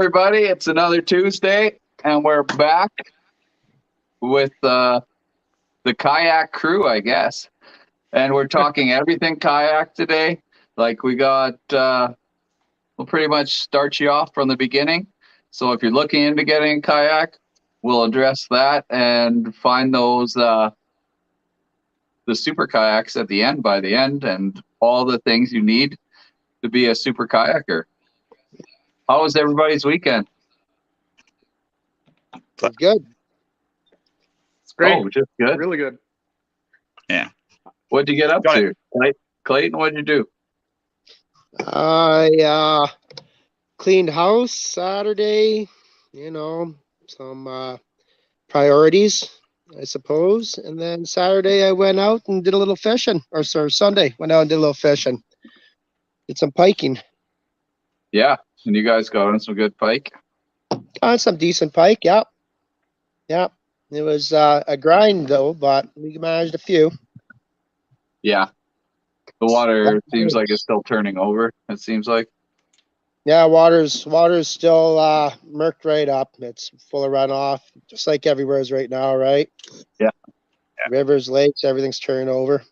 everybody. It's another Tuesday, and we're back with the kayak crew, I guess. And we're talking everything kayak today. Like we got, we'll pretty much start you off from the beginning. So if you're looking into getting a kayak, we'll address that and find those the super kayaks at the end, by the end, and all the things you need to be a super kayaker. How was everybody's weekend? It's good. It's great. Oh, just good. Really good. Yeah. What'd you get up to? Clayton, what'd you do? I cleaned house Saturday, some priorities, I suppose. And then Saturday I went out and did a little fishing. Sunday, went out and did a little fishing. Did some piking. Yeah. And you guys got on some good pike? Got some decent pike, yeah. Yeah. It was a grind though, but we managed a few. Yeah. The water seems like it's still turning over, it seems like. Yeah, water's still murked right up. It's full of runoff, just like everywhere is right now, right? Yeah. Rivers, lakes, everything's turning over.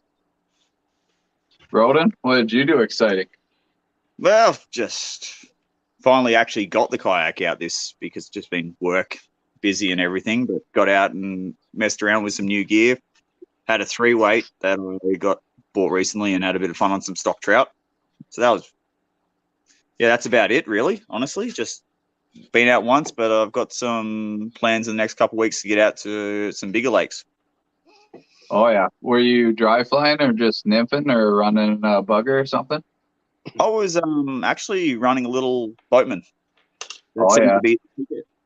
Rotom, what did you do exciting? Well, just finally actually got the kayak out because it's just been work busy and everything, but got out and messed around with some new gear. Had a 3-weight that I got bought recently and had a bit of fun on some stock trout. So that's about it really, honestly. Just been out once, but I've got some plans in the next couple of weeks to get out to some bigger lakes. Oh yeah. Were you dry flying or just nymphing or running a bugger or something? I was actually running a little boatman. Oh yeah.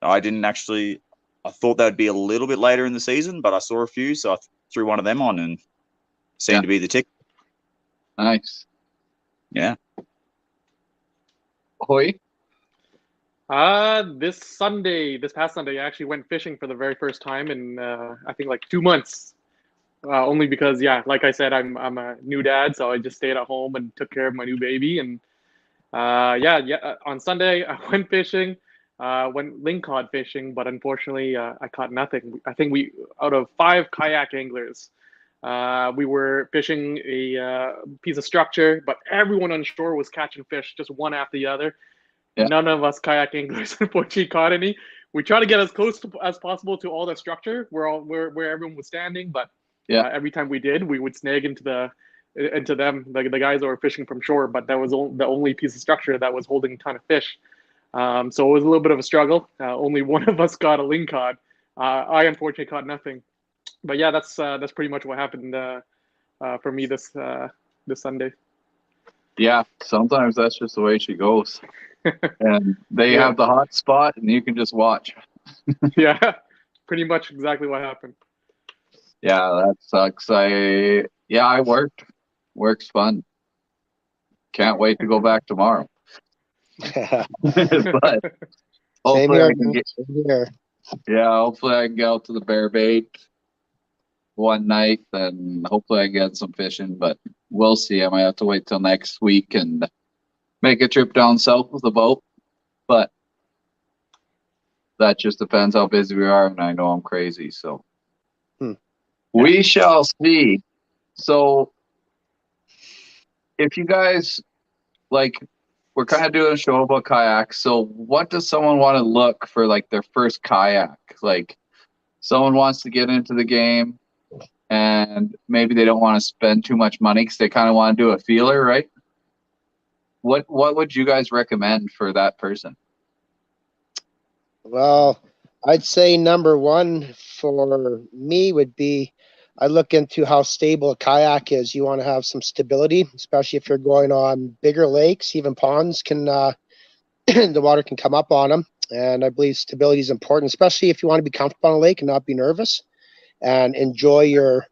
I thought that would be a little bit later in the season, but I saw a few, so I threw one of them on and seemed to be the tick. Nice. Yeah. Hoy? This past Sunday, I actually went fishing for the very first time in I think like 2 months. Only because, like I said, I'm a new dad, so I just stayed at home and took care of my new baby. And on Sunday I went fishing, went lingcod fishing, but unfortunately I caught nothing. I think out of 5 kayak anglers, we were fishing a piece of structure, but everyone on shore was catching fish, just one after the other. Yeah. None of us kayak anglers unfortunately caught any. We tried to get as close as possible to all the structure where everyone was standing, but every time we did, we would snag into them, the guys that were fishing from shore. But that was the only piece of structure that was holding a ton of fish. So it was a little bit of a struggle. Only one of us got a lingcod. I unfortunately caught nothing. But yeah, that's pretty much what happened for me this Sunday. Yeah, sometimes that's just the way she goes. And they have the hot spot, and you can just watch. Yeah, pretty much exactly what happened. Yeah, that sucks. I worked. Work's fun. Can't wait to go back tomorrow. But hopefully I can get out to the bear bait one night, and hopefully I can get some fishing, but we'll see. I might have to wait till next week and make a trip down south with the boat, but that just depends how busy we are, and I know I'm crazy, so we shall see. So if you guys, we're kind of doing a show about kayaks, so what does someone want to look for, their first kayak? Someone wants to get into the game, and maybe they don't want to spend too much money because they kind of want to do a feeler, right? What would you guys recommend for that person? Well, I'd say number one for me would be I look into how stable a kayak is. You want to have some stability, especially if you're going on bigger lakes. Even ponds can, the water can come up on them. And I believe stability is important, especially if you want to be comfortable on a lake and not be nervous and enjoy your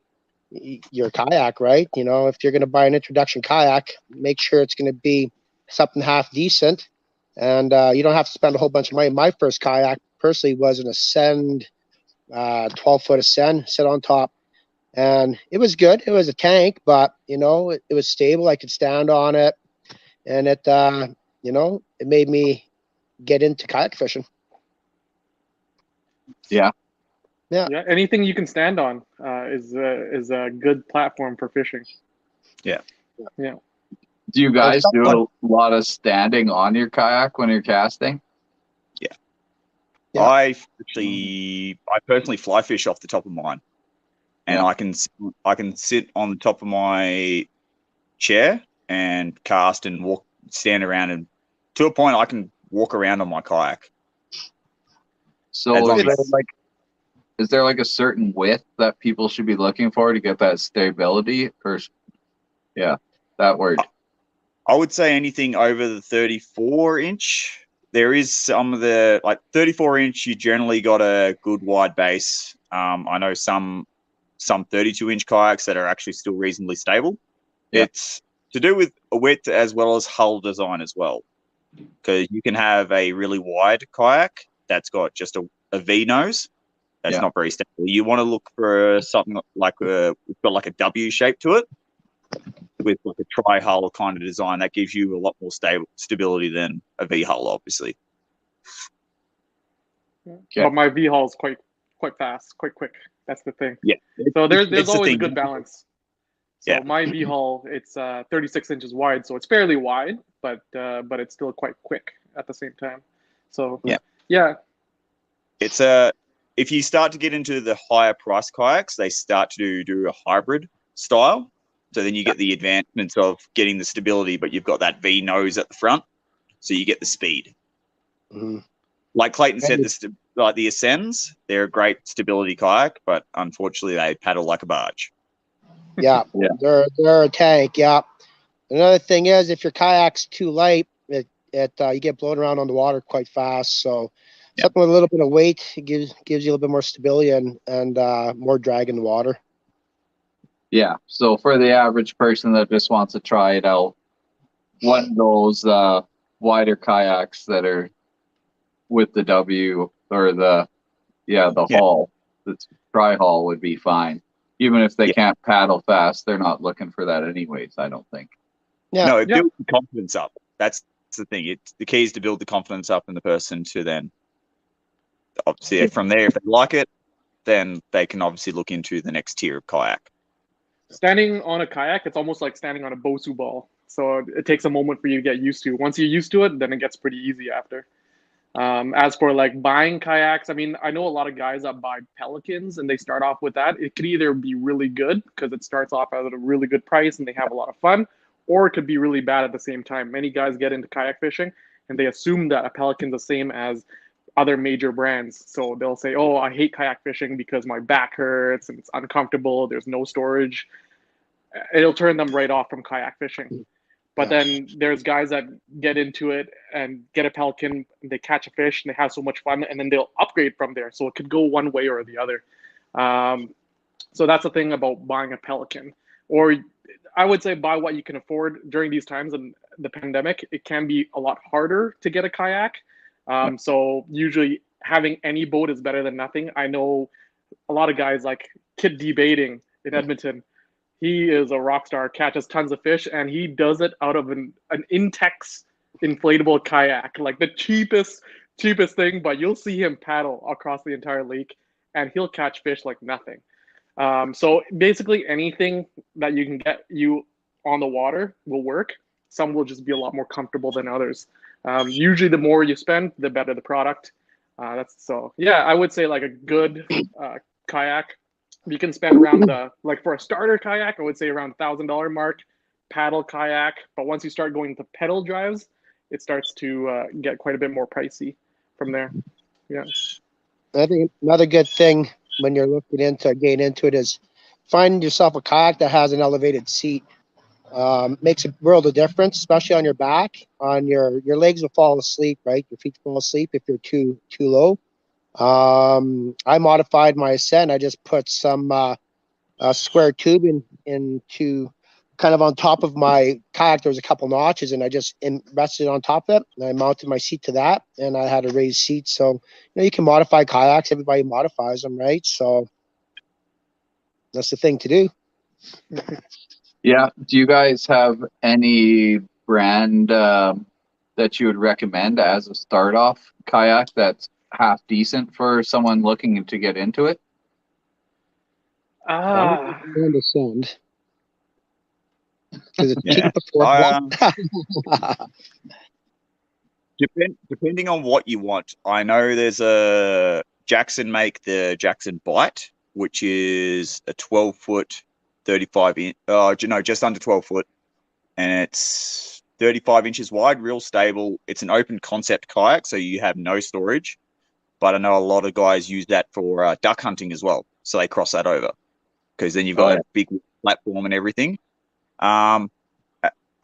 kayak, right? If you're going to buy an introduction kayak, make sure it's going to be something half decent. And you don't have to spend a whole bunch of money. My first kayak personally was an Ascend, 12-foot Ascend, sit on top. And it was good. It was a tank, but, it was stable. I could stand on it. And it made me get into kayak fishing. Yeah. Yeah, anything you can stand on is a good platform for fishing. Yeah. Yeah. Do you guys do a lot of standing on your kayak when you're casting? Yeah. I personally fly fish off the top of mine, and Yeah. I can sit on the top of my chair and cast and stand around, and to a point I can walk around on my kayak. So is there like a certain width that people should be looking for to get that stability? Or that word. I would say anything over the 34-inch. There is some of the 34-inch. You generally got a good wide base. I know some 32-inch kayaks that are actually still reasonably stable. Yeah. It's to do with width as well as hull design as well, because you can have a really wide kayak that's got just a V nose. That's not very stable. You want to look for something like it's got like a W shape to it, with like a tri-hull kind of design that gives you a lot more stability than a V-hull, obviously. But my V-hull is quite fast, quite quick. That's the thing. Yeah. So there's always a good balance. So Yeah. my V-hull, it's 36 inches wide, so it's fairly wide, but it's still quite quick at the same time. So yeah. It's if you start to get into the higher price kayaks, they start to do a hybrid style. So then you get the advancements of getting the stability, but you've got that V nose at the front, so you get the speed. Mm-hmm. Like Clayton said, the Ascends, they're a great stability kayak, but unfortunately they paddle like a barge. Yeah, they're a tank. Yeah. Another thing is, if your kayak's too light, you get blown around on the water quite fast. So something with a little bit of weight gives you a little bit more stability and more drag in the water. Yeah. So for the average person that just wants to try it out, one of those wider kayaks that are with the W or the hull, the tri-hull would be fine. Even if they can't paddle fast, they're not looking for that anyways, I don't think. Yeah. No, it builds the confidence up. That's the thing. The key is to build the confidence up in the person to then, obviously, from there, if they like it, then they can obviously look into the next tier of kayak. Standing on a kayak, it's almost like standing on a Bosu ball. So it takes a moment for you to get used to. Once you're used to it, then it gets pretty easy after. As for like buying kayaks, I mean, I know a lot of guys that buy Pelicans and they start off with that. It could either be really good because it starts off at a really good price and they have a lot of fun, or it could be really bad at the same time. Many guys get into kayak fishing and they assume that a Pelican's the same as other major brands. So they'll say, oh, I hate kayak fishing because my back hurts and it's uncomfortable. There's no storage. It'll turn them right off from kayak fishing. But then there's guys that get into it and get a Pelican, they catch a fish and they have so much fun, and then they'll upgrade from there. So it could go one way or the other. So that's the thing about buying a Pelican. Or I would say buy what you can afford during these times and the pandemic. It can be a lot harder to get a kayak. So usually having any boat is better than nothing. I know a lot of guys like Kid Debating in Edmonton. He is a rock star, catches tons of fish, and he does it out of an Intex inflatable kayak, like the cheapest thing, but you'll see him paddle across the entire lake, and he'll catch fish like nothing. So basically anything that you can get you on the water will work. Some will just be a lot more comfortable than others. Usually the more you spend, the better the product. I would say like a good kayak, you can spend around for a starter kayak, I would say around $1,000 mark, paddle kayak. But once you start going to pedal drives, it starts to get quite a bit more pricey from there. Yeah. I think another good thing when you're looking into getting into it is find yourself a kayak that has an elevated seat. Makes a world of difference, especially on your back. On your legs will fall asleep, right? Your feet fall asleep if you're too low. I modified my Ascent. I just put some square tubing into kind of on top of my kayak. There was a couple notches, and I just rested on top of it. And I mounted my seat to that, and I had a raised seat. So you can modify kayaks. Everybody modifies them, right? So that's the thing to do. Yeah. Do you guys have any brand that you would recommend as a start off kayak that's half decent for someone looking to get into it? Ah, I understand. Because it's Yeah. cheap before. Depending on what you want, I know there's a Jackson make the Jackson Bite, which is a 12-foot, 35 inch. Just under 12 foot, and it's 35 inches wide, real stable. It's an open concept kayak, so you have no storage. But I know a lot of guys use that for duck hunting as well, so they cross that over because then you've got a big platform and everything. I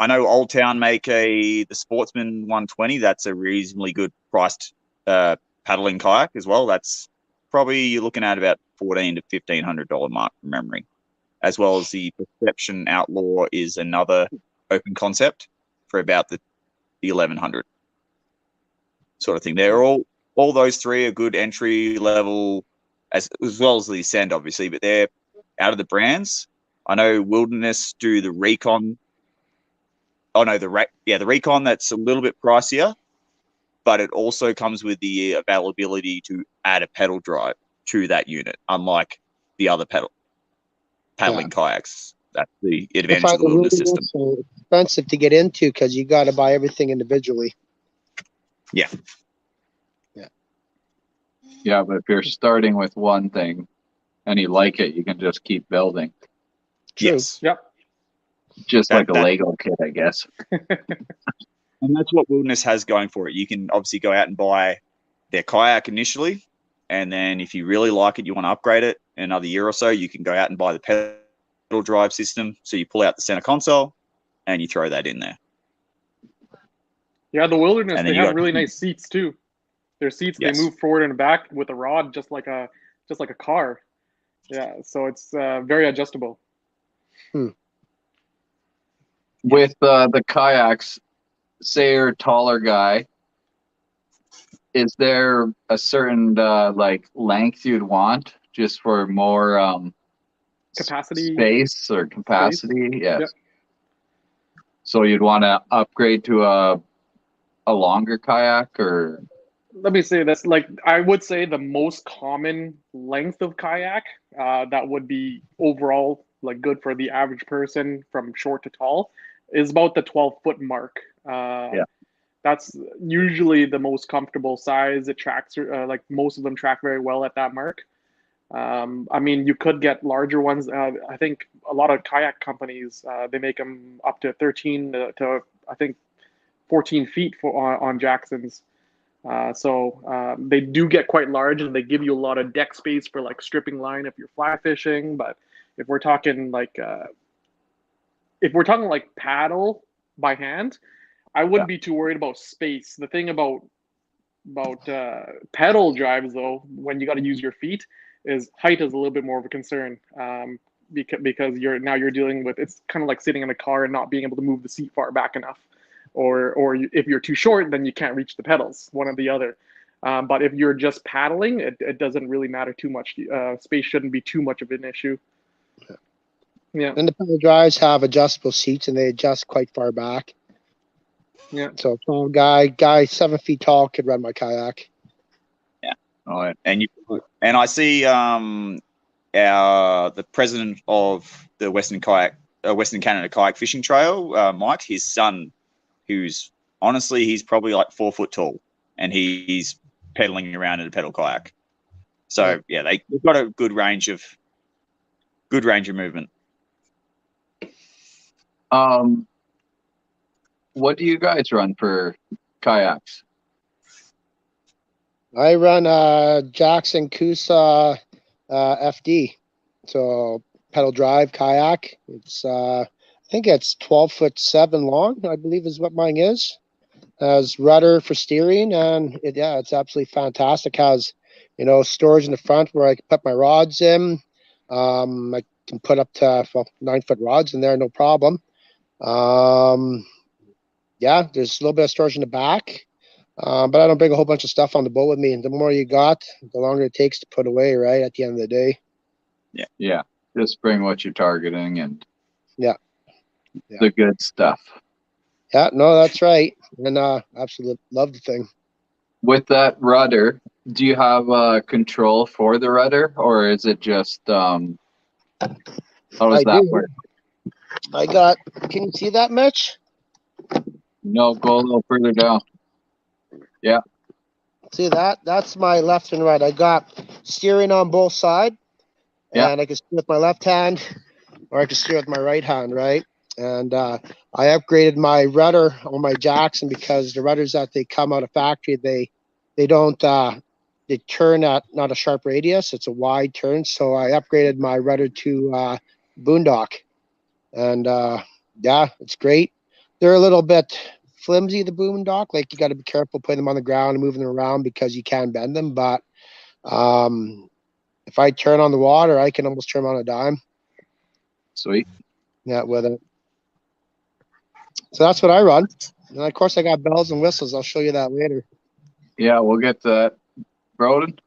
know Old Town make the Sportsman 120. That's a reasonably good priced paddling kayak as well. That's probably you're looking at about $1,400 to $1,500 mark from memory, as well as the Perception Outlaw is another open concept for about the 1,100 sort of thing. They're all those three are good entry level, as well as the Ascend, obviously, but they're out of the brands. I know Wilderness do the Recon. Oh no, the Recon, that's a little bit pricier, but it also comes with the availability to add a pedal drive to that unit, unlike the other paddling kayaks. That's the advantage of the Wilderness system. So expensive to get into because you got to buy everything individually. Yeah. Yeah, but if you're starting with one thing and you like it, you can just keep building. True. Yes. yep. Just like a Lego kit, I guess. And that's what Wilderness has going for it. You can obviously go out and buy their kayak initially, and then if you really like it, you want to upgrade it in another year or so, you can go out and buy the pedal drive system. So you pull out the center console and you throw that in there. Yeah, the Wilderness, And they then have really nice seats too. Their seats, Yes. they move forward and back with a rod, just like a car. Yeah, so it's very adjustable. With the kayaks, say you're a taller guy, is there a certain length you'd want just for more Capacity. space or capacity? Yes. Yep. So you'd want to upgrade to a longer kayak, or Let me say this, I would say the most common length of kayak that would be overall good for the average person from short to tall is about the 12-foot mark. That's usually the most comfortable size. It tracks most of them track very well at that mark. I mean, you could get larger ones. I think a lot of kayak companies, they make them up to 13 to I think 14 feet on Jacksons. So they do get quite large, and they give you a lot of deck space for stripping line if you're fly fishing. But if we're talking paddle by hand, I wouldn't be too worried about space. The thing about pedal drives, though, when you got to use your feet, is height is a little bit more of a concern. Because you're dealing with, it's kind of like sitting in a car and not being able to move the seat far back enough. Or if you're too short, then you can't reach the pedals, one or the other. But if you're just paddling, it doesn't really matter too much. Space shouldn't be too much of an issue. Yeah. And the pedal drives have adjustable seats, and they adjust quite far back. Yeah. So a tall guy 7 feet tall could run my kayak. Yeah. All right. And I see the president of the Western Canada Kayak Fishing Trail, Mike, his son, who's honestly, he's probably 4 foot tall, and he's pedaling around in a pedal kayak. So yeah, they've got a good range of movement. What do you guys run for kayaks? I run Jackson Coosa FD, so pedal drive kayak. It's I think it's 12'7" long, I believe is what mine is. Has rudder for steering, and it's absolutely fantastic. Has storage in the front where I can put my rods in. I can put up to 9-foot rods in there, no problem. There's a little bit of storage in the back, but I don't bring a whole bunch of stuff on the boat with me. And the more you got, the longer it takes to put away, right, at the end of the day. Yeah. Just bring what you're targeting and Yeah. the good stuff. Yeah, no, that's right. And absolutely love the thing. With that rudder, do you have control for the rudder, or is it just how does I that do. work? I got, can you see that, Mitch? No, go a little further down. Yeah. See that? That's my left and right. I got steering on both sides, Yeah. and I can steer with my left hand, or I can steer with my right hand, right? And I upgraded my rudder on my Jackson because the rudders that they come out of factory, they don't they turn at not a sharp radius; it's a wide turn. So I upgraded my rudder to Boondock, and yeah, it's great. They're a little bit flimsy, the Boondock. Like, you got to be careful putting them on the ground and moving them around because you can bend them. But if I turn on the water, I can almost turn on a dime. Sweet. Yeah, with it. So that's what I run. And of course, I got bells and whistles. I'll show you that later. Yeah, we'll get to that. Broden?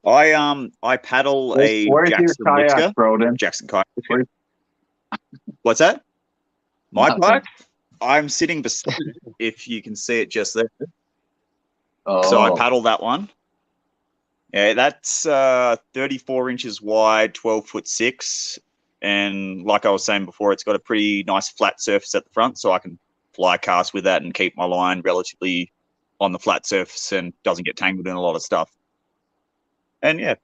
I paddle a Where's your Jackson kayak, Whisker. Broden? Jackson kayak. Where's- What's that? My Nothing. kayak? I'm sitting beside it, if you can see it just there. Oh, So I paddle that one. Yeah, that's 34 inches wide, 12'6". And like I was saying before, it's got a pretty nice flat surface at the front, so I can fly cast with that and keep my line relatively on the flat surface and doesn't get tangled in a lot of stuff. And yeah,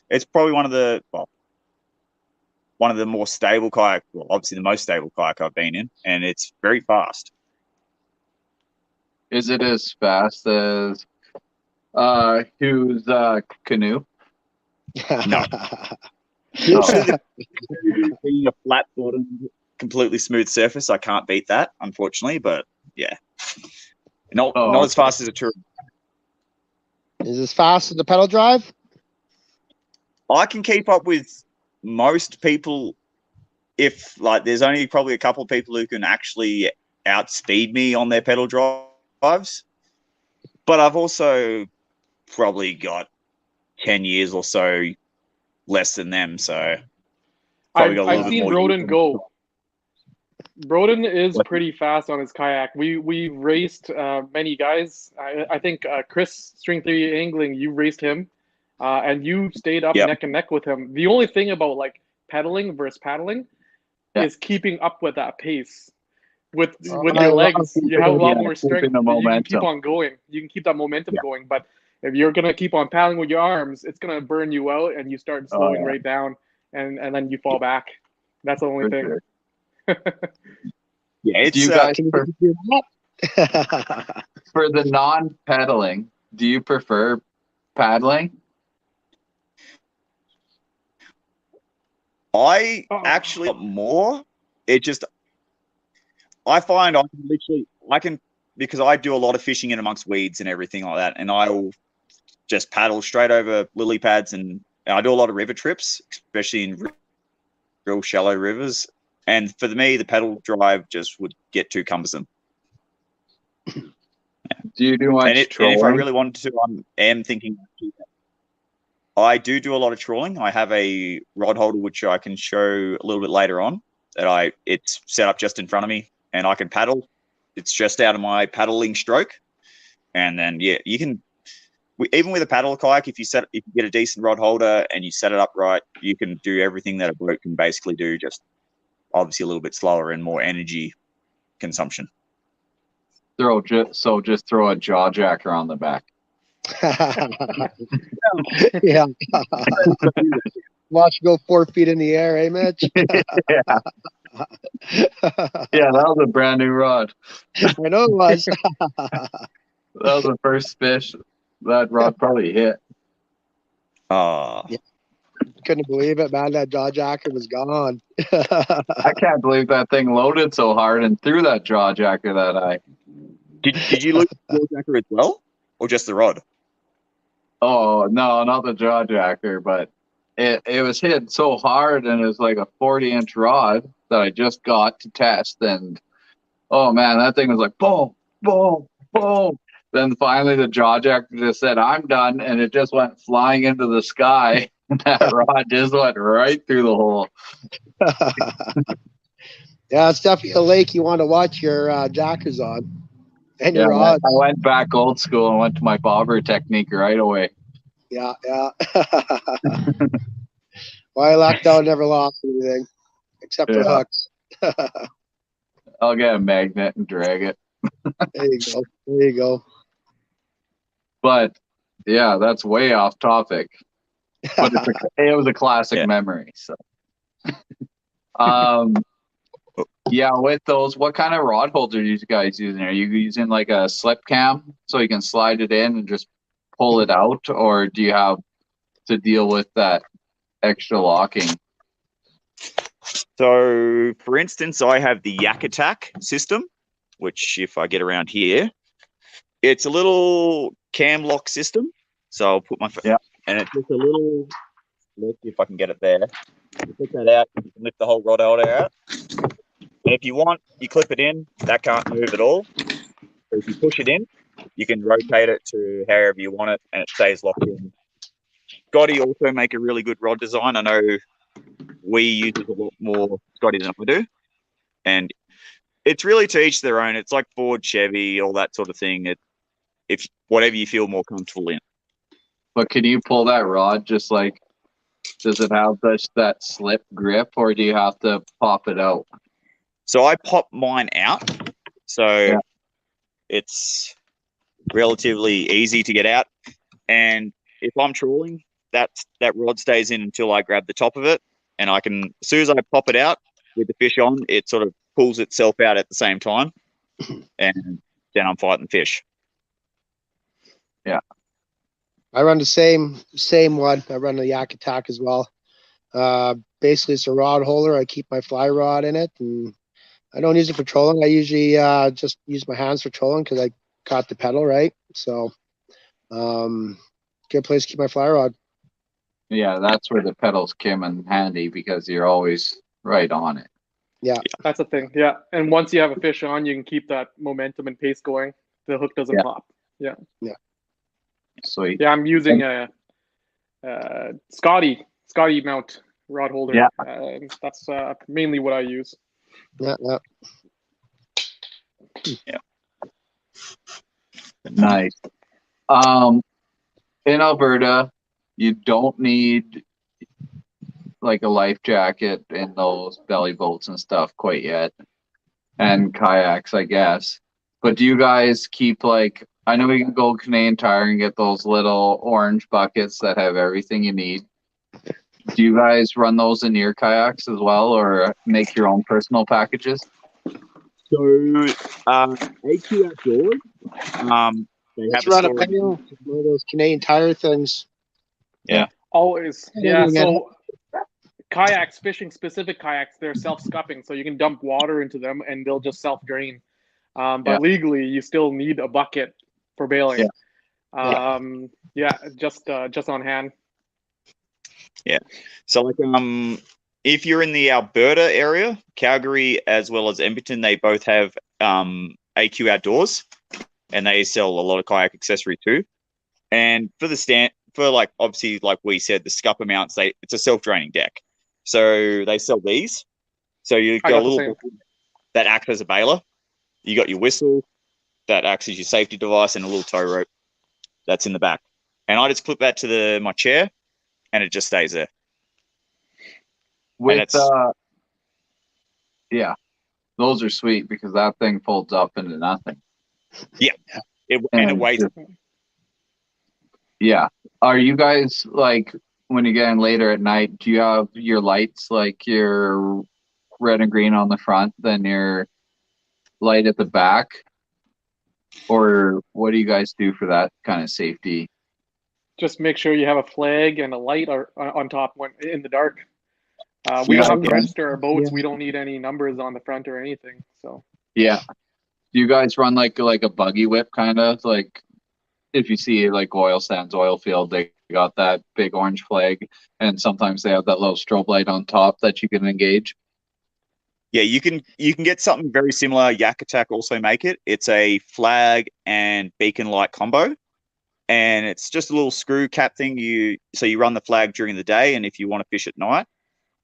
it's probably one of the more stable kayak, well, obviously the most stable kayak I've been in, and it's very fast. is it as fast as whose canoe? No. Oh, Being a flat bottom, completely smooth surface, I can't beat that, unfortunately. But yeah, not as fast as a tour. Is as fast as the pedal drive? I can keep up with most people. If like, there's only probably a couple of people who can actually outspeed me on their pedal drives. But I've also probably got 10 years or so less than them, so probably got a little I've bit seen more. Broden go. Broden is pretty fast on his kayak. We raced many guys. I think Chris String 3 Angling, you raced him, and you stayed up Yep. neck and neck with him. The only thing about like pedaling versus paddling is keeping up with that pace. With your legs, you have a lot more strength. the You can keep momentum. on going. You can keep that momentum going. But if you're gonna keep on paddling with your arms, it's gonna burn you out, and you start slowing right down, and then you fall back. That's the only For thing. sure. Yeah, it's Do you guys Can you do that? for the non-pedaling, do you prefer paddling? I actually got more. It just, I find I can because I do a lot of fishing in amongst weeds and everything like that, and I will just paddle straight over lily pads, and I do a lot of river trips, especially in real shallow rivers. And for me, the pedal drive just would get too cumbersome. Do you do much And if I trolling? really wanted to, I am thinking. I do a lot of trawling. I have a rod holder which I can show a little bit later on. It's set up just in front of me, and I can paddle. It's just out of my paddling stroke, and then yeah, you can. Even with a paddle kayak, if you get a decent rod holder and you set it up right, you can do everything that a boat can basically do. Just obviously a little bit slower and more energy consumption. Just throw a jaw jacker on the back. Yeah. Watch you go 4 feet in the air, eh, Mitch? Yeah, that was a brand new rod. I know it was. That was the first fish that rod probably hit. Oh, Yeah. Couldn't believe it, man. That jaw jacker was gone. I can't believe that thing loaded so hard and threw that jaw jacker that high. did you lose the jaw jacker as well, or just the rod? Oh no, not the jaw jacker, but it was hit so hard, and it was like a 40-inch rod that I just got to test, and oh man, that thing was like boom, boom, boom. Then finally the jaw jacker just said, "I'm done," and it just went flying into the sky. And that rod just went right through the hole. Yeah, it's definitely a lake you want to watch your jackers on and Yeah, your rods. I went back old school and went to my bobber technique right away. Yeah, yeah. Well, I locked out, never lost anything except for Yeah, hooks. I'll get a magnet and drag it. There you go. There you go. But yeah, that's way off topic. But it was a classic Yeah. memory. So, yeah, with those, what kind of rod holder are you guys using? Are you using like a slip cam so you can slide it in and just pull it out, or do you have to deal with that extra locking? So, for instance, I have the Yak Attack system, which if I get around here, it's a little cam lock system. So I'll put my and it's just a little. Let's see if I can get it there. You put that out, you can lift the whole rod holder out. And if you want, you clip it in. That can't move at all. So if you push it in, you can rotate it to however you want it, and it stays locked in. Scotty also make a really good rod design. I know we uses a lot more Scotty than I do, and it's really to each their own. It's like Ford, Chevy, all that sort of thing. If whatever you feel more comfortable in. But can you pull that rod just like? Does it have that slip grip, or do you have to pop it out? So I pop mine out. So it's relatively easy to get out. And if I'm trawling, that rod stays in until I grab the top of it. And I can, as soon as I pop it out with the fish on, it sort of pulls itself out at the same time. And then I'm fighting fish. Yeah. I run the same one. I run the Yak Attack as well. Basically, it's a rod holder. I keep my fly rod in it, and I don't use it for trolling. I usually just use my hands for trolling because I caught the pedal, right? So, good place to keep my fly rod. Yeah, that's where the pedals come in handy because you're always right on it. Yeah. That's the thing. Yeah. And once you have a fish on, you can keep that momentum and pace going. The hook doesn't pop. Yeah. Yeah. Sweet. Yeah, I'm using a Scotty mount rod holder. Yeah. That's mainly what I use. Yeah. Nice. In Alberta, you don't need like a life jacket in those belly boats and stuff quite yet, and kayaks, I guess. But do you guys keep like? I know you can go Canadian Tire and get those little orange buckets that have everything you need. Do you guys run those in your kayaks as well, or make your own personal packages? So, AQ Outdoors, they Let's have run a a store. one of those Canadian Tire things. Yeah. Always. Yeah. Anything So kayaks, fishing specific kayaks, they're self-scupping, so you can dump water into them and they'll just self-drain. But legally, you still need a bucket for bailing. Just on hand. Yeah. So like if you're in the Alberta area, Calgary as well as Edmonton, they both have AQ Outdoors, and they sell a lot of kayak accessory too. And for like obviously like we said, the scupper mounts, it's a self-draining deck. So they sell these. So you got a little that acts as a bailer. You got your whistle that acts as your safety device, and a little tow rope that's in the back. And I just clip that to my chair, and it just stays there. With those are sweet because that thing folds up into nothing. Yeah, it weighs. Yeah. Are you guys like when you get in later at night? Do you have your lights like your red and green on the front, then your light at the back, or what do you guys do for that kind of safety? Just make sure you have a flag and a light on top when in the dark. We don't have to register our boats. We don't need any numbers on the front or anything. So yeah. Do you guys run like a buggy whip kind of like if you see like oil sands, oil field, they got that big orange flag, and sometimes they have that little strobe light on top that you can engage? Yeah, you can get something very similar. Yak Attack also make it. It's a flag and beacon light combo, and it's just a little screw cap thing. You run the flag during the day, and if you want to fish at night,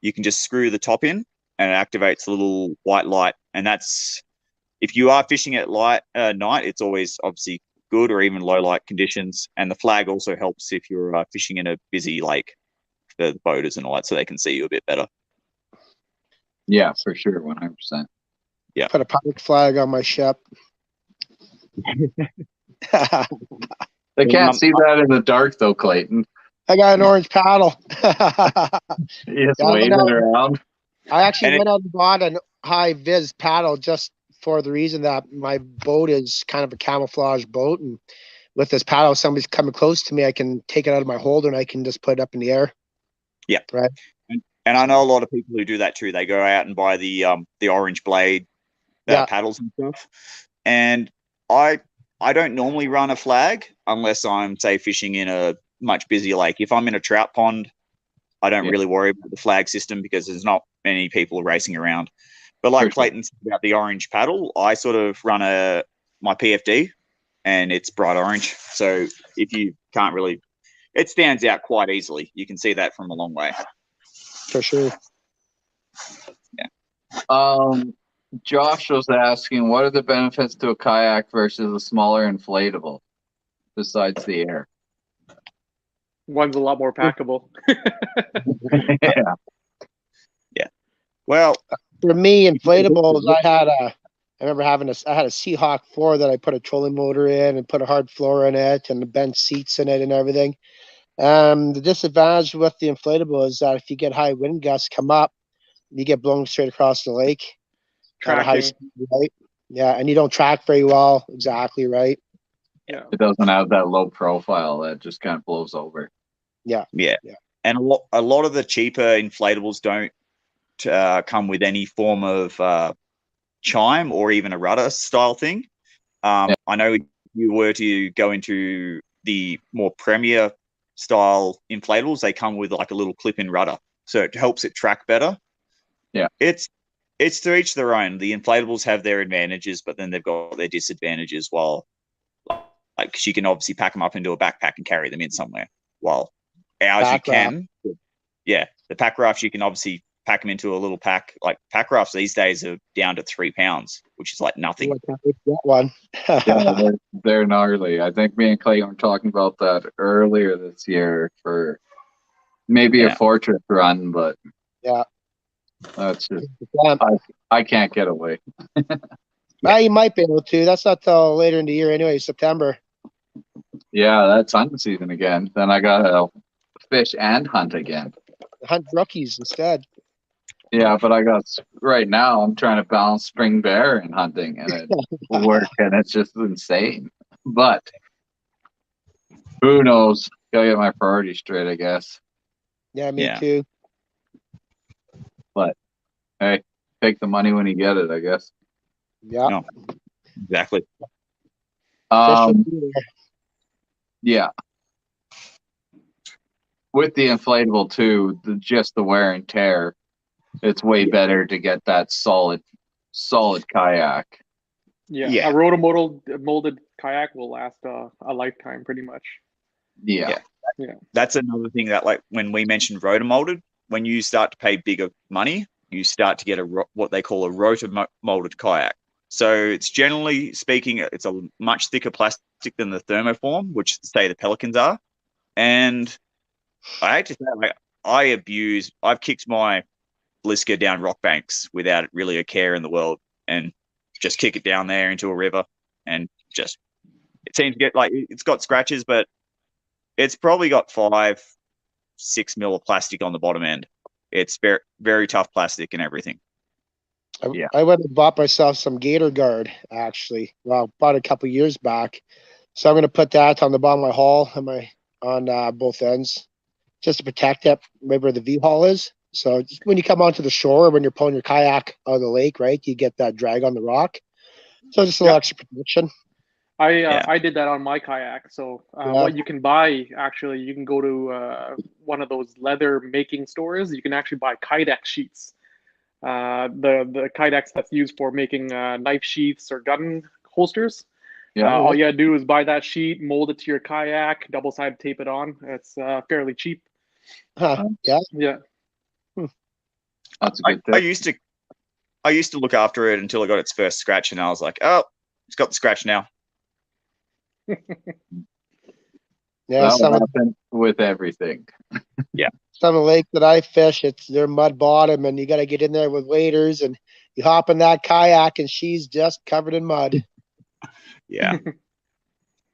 you can just screw the top in, and it activates a little white light. And that's, if you are fishing at night, it's always obviously good, or even low light conditions. And the flag also helps if you're fishing in a busy lake for the boaters and all that, so they can see you a bit better. Yeah, for sure, 100%. Yeah. Put a pirate flag on my ship. They can't see that in the dark, though, Clayton. I got an orange paddle. You just Yeah, I wave went it out- around. I actually And went out and bought a high vis paddle just for the reason that my boat is kind of a camouflage boat, and with this paddle, if somebody's coming close to me, I can take it out of my holder and I can just put it up in the air. Yeah. Right. And I know a lot of people who do that too. They go out and buy the orange blade Yeah. paddles and stuff. And I don't normally run a flag unless I'm, say, fishing in a much busier lake. If I'm in a trout pond, I don't really worry about the flag system because there's not many people racing around. But like Clayton said about the orange paddle, I sort of run my PFD, and it's bright orange. So if you can't really, it stands out quite easily. You can see that from a long way. For sure. Yeah. Josh was asking, what are the benefits to a kayak versus a smaller inflatable, besides the air? One's a lot more packable. Yeah. Yeah. Well, for me, inflatables, I remember I had a Seahawk 4 that I put a trolling motor in and put a hard floor in it and the bench seats in it and everything. The disadvantage with the inflatable is that if you get high wind gusts come up, you get blown straight across the lake. At a high speed, right? Yeah, and you don't track very well. Exactly right. Yeah. It doesn't have that low profile that just kind of blows over. Yeah. And a lot of the cheaper inflatables don't come with any form of chime or even a rudder style thing. I know if you were to go into the more premier style inflatables, they come with like a little clip-in rudder, so it helps it track better. Yeah. It's to each their own. The inflatables have their advantages, but then they've got their disadvantages. While, like, 'cause you can obviously pack them up into a backpack and carry them in somewhere. While ours Pack you can, the pack rafts you can obviously pack them into a little pack. Like pack rafts these days are down to 3 pounds, which is like nothing. That one. Yeah, they're gnarly. I think me and Clayton were talking about that earlier this year for maybe a fortress run, but yeah, that's just I can't get away. Well, you might be able to. That's not till later in the year anyway, September. Yeah, that's hunting season again. Then I gotta fish and hunt again. Hunt rookies instead. Yeah, but right now I'm trying to balance spring bear and hunting, and it work, and it's just insane. But who knows? Gotta get my priorities straight, I guess. Yeah, me too. But hey, take the money when you get it, I guess. Yeah. No, exactly. Yeah. With the inflatable too, just the wear and tear, it's way better to get that solid kayak. Yeah. A Rotom molded kayak will last a lifetime, pretty much. Yeah. That's another thing that, like, when we mentioned Rotom molded, when you start to pay bigger money, you start to get what they call a Rotom molded kayak. So it's, generally speaking, it's a much thicker plastic than the thermoform, which, say, the Pelicans are. And I hate to say, like, I've kicked my Blisker down rock banks without really a care in the world, and just kick it down there into a river, and just, it seems to get, like, it's got scratches, but it's probably got 5-6 mil of plastic on the bottom end. It's very, very tough plastic and everything. I went and bought myself some Gator Guard, actually. Well, bought it a couple years back. So I'm going to put that on the bottom of my hull on both ends, just to protect it right where the V-hull is. So just when you come onto the shore, when you're pulling your kayak out of the lake, right, you get that drag on the rock. So just a little extra protection. I did that on my kayak. So what you can buy, actually, you can go to one of those leather making stores. You can actually buy Kayaks sheets. The Kayaks that's used for making knife sheaths or gun holsters. All you gotta do is buy that sheet, mold it to your kayak, double-sided tape it on. It's fairly cheap. Yeah. Yeah. That's a good tip. I used to look after it until it got its first scratch, and I was like, oh, it's got the scratch now. Yeah, That some will of, happen with everything. some of the lake that I fish, they're mud bottom, and you got to get in there with waders, and you hop in that kayak, and she's just covered in mud. Yeah.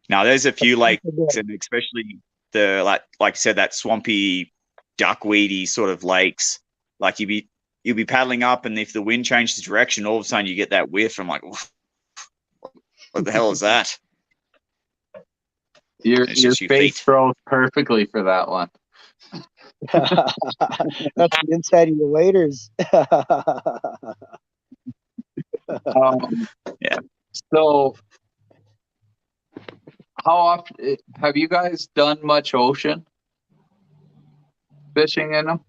Now there's a few lakes, and especially the like I said, that swampy, duckweedy sort of lakes. Like you'll be paddling up, and if the wind changes direction, all of a sudden you get that whiff. I'm like, what the hell is that? Your It's just your face feet. froze perfectly for that one. That's the inside of your waders. Yeah. So, how often have you guys done much ocean fishing in them?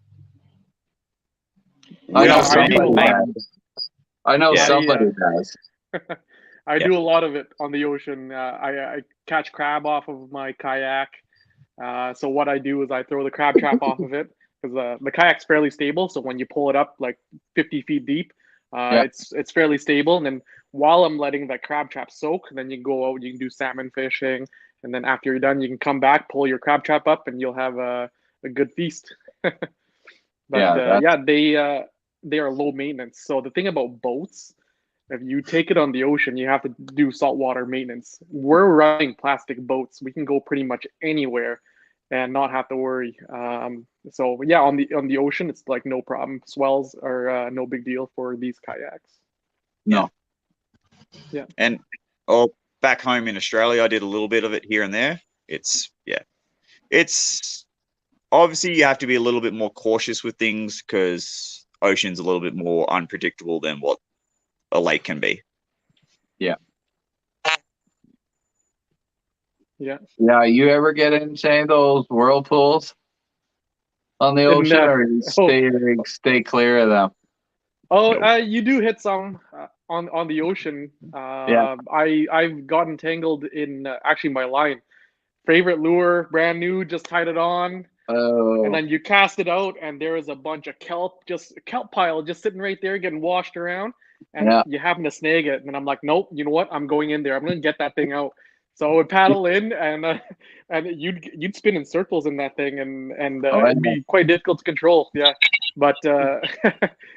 I know Yeah, I do a somebody lot. has. I know Yeah. somebody has. I Yeah. do a lot of it on the ocean. I catch crab off of my kayak. So what I do is I throw the crab trap off of it because the kayak's fairly stable. So when you pull it up like 50 feet deep, Yeah. it's fairly stable. And then while I'm letting that crab trap soak, then you can go out, you can do salmon fishing, and then after you're done, you can come back, pull your crab trap up, and you'll have a good feast. But Yeah, they are low maintenance. So the thing about boats, if you take it on the ocean, you have to do saltwater maintenance. We're running plastic boats. We can go pretty much anywhere and not have to worry. So yeah, on the ocean, it's like no problem. Swells are no big deal for these kayaks. No. Yeah. And back home in Australia, I did a little bit of it here and there. It's obviously you have to be a little bit more cautious with things because ocean's a little bit more unpredictable than what a lake can be. Yeah. Yeah. Yeah. You ever get into any of those whirlpools on the ocean, or you stay clear of them? You do hit some on the ocean. Yeah. I've gotten tangled in actually my line. Favorite lure, brand new, just tied it on. Oh. And then you cast it out, and there is a bunch of kelp pile just sitting right there, getting washed around, and Yeah. you happen to snag it. And I'm like, nope, you know what? I'm going in there. I'm gonna get that thing out. So I would paddle in, and you'd spin in circles in that thing, and it'd be quite difficult to control. Yeah, but yeah,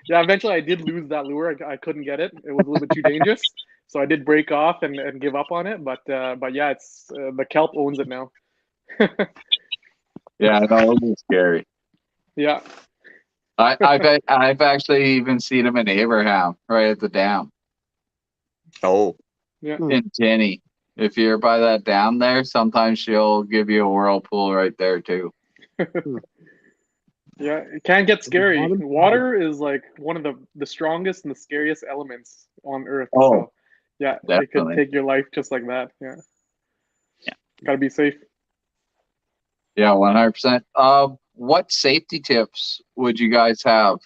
eventually I did lose that lure. I couldn't get it. It was a little bit too dangerous. So I did break off and give up on it. But yeah, it's the kelp owns it now. Yeah, no, it was scary. Yeah. I've actually even seen them in Abraham, right at the dam. Oh, Yeah. In Tinny. If you're by that dam there, sometimes she'll give you a whirlpool right there too. Yeah, it can get scary. Water is like one of the strongest and the scariest elements on Earth. Oh, so yeah, it could definitely. take your life just like that. Yeah. Yeah. Gotta be safe. Yeah, 100%. What safety tips would you guys have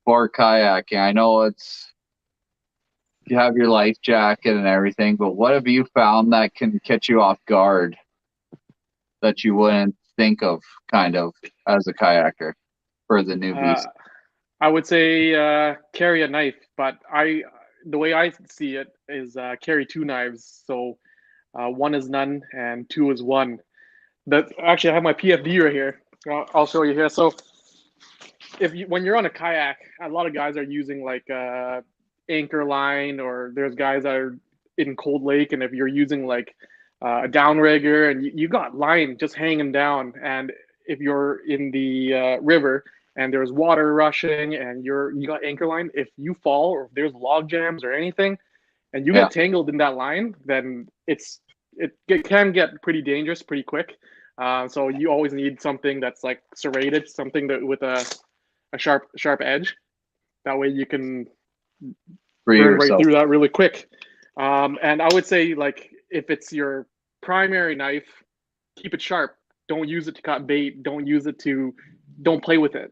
for kayaking? I know you have your life jacket and everything, but what have you found that can catch you off guard that you wouldn't think of kind of as a kayaker for the newbies? I would say carry a knife, but the way I see it is carry two knives. So one is none and two is one. Actually, I have my PFD right here. I'll show you here. So when you're on a kayak, a lot of guys are using like anchor line, or there's guys that are in cold lake, and if you're using like a downrigger and you got line just hanging down, and if you're in the river and there's water rushing and you got anchor line, if you fall or if there's log jams or anything and you get tangled in that line, then it can get pretty dangerous pretty quick. So you always need something that's like serrated, something that with a sharp edge. That way you can burn right through that really quick. And I would say, like, if it's your primary knife, keep it sharp. Don't use it to cut bait. Don't play with it.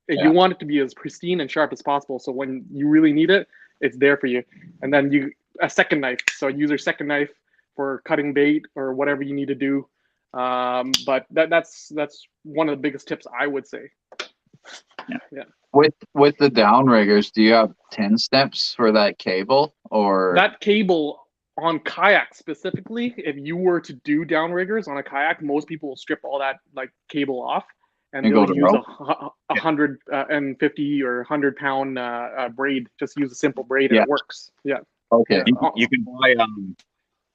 You want it to be as pristine and sharp as possible. So when you really need it, it's there for you. And then a second knife. So use your second knife for cutting bait or whatever you need to do. But that's one of the biggest tips I would say. With the downriggers, do you have 10 steps for that cable, or That cable on kayak specifically, if you were to do downriggers on a kayak, most people will strip all that like cable off, and And go they'll to use rope? a 150 or 100-pound braid. Just use a simple braid and Yeah. it works. Yeah. okay? You can buy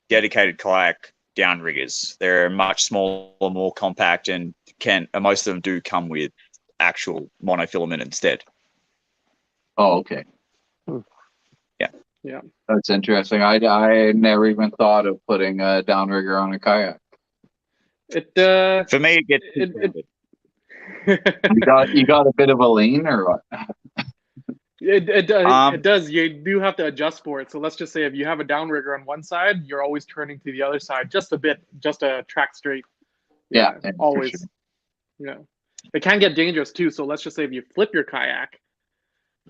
dedicated kayak downriggers. They're much smaller, more compact, and most of them do come with actual monofilament instead. Oh, okay. Yeah. That's interesting. I never even thought of putting a downrigger on a kayak. It For me, it gets You got a bit of a lean, or what? it does. You do have to adjust for it. So let's just say if you have a downrigger on one side, you're always turning to the other side just a bit, just to track straight. Yeah, for always. sure. Yeah, it can get dangerous too. So let's just say if you flip your kayak,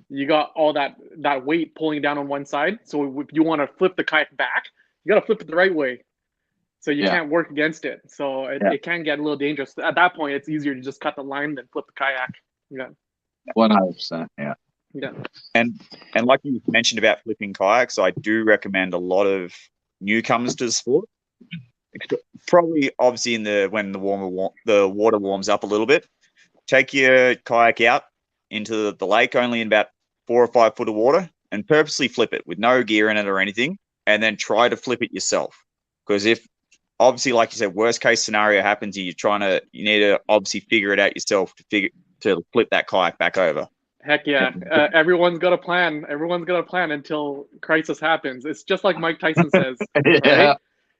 you got all that weight pulling down on one side. So if you want to flip the kayak back, you got to flip it the right way. So you can't work against it. So it can get a little dangerous. At that point, it's easier to just cut the line than flip the kayak. Yeah. 100%. Yeah. Yeah. And like you mentioned about flipping kayaks, I do recommend a lot of newcomers to the sport. Probably, obviously, when the water warms up a little bit, take your kayak out into the lake, only in about 4 or 5 foot of water, and purposely flip it with no gear in it or anything, and then try to flip it yourself. Because if, obviously, like you said, worst case scenario happens, you need to obviously figure it out yourself to flip that kayak back over. Heck yeah. Everyone's got a plan. Everyone's got a plan until crisis happens. It's just like Mike Tyson says, Yeah. right?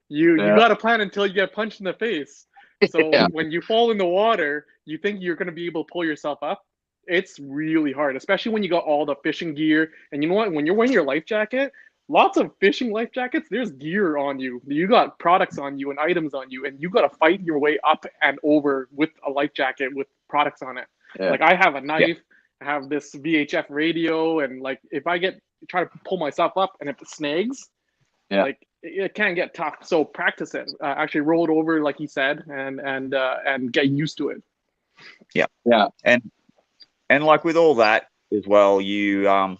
You got a plan until you get punched in the face. So when you fall in the water, you think you're going to be able to pull yourself up. It's really hard, especially when you got all the fishing gear. And you know what? When you're wearing your life jacket, lots of fishing life jackets, there's gear on you. You got products on you and items on you, and you got to fight your way up and over with a life jacket with products on it. Yeah. Like I have a knife, I have this VHF radio, and like if I try to pull myself up and if it snags, like it can get tough. So practice it. Actually roll it over, like he said, and get used to it. Yeah. And like with all that as well, the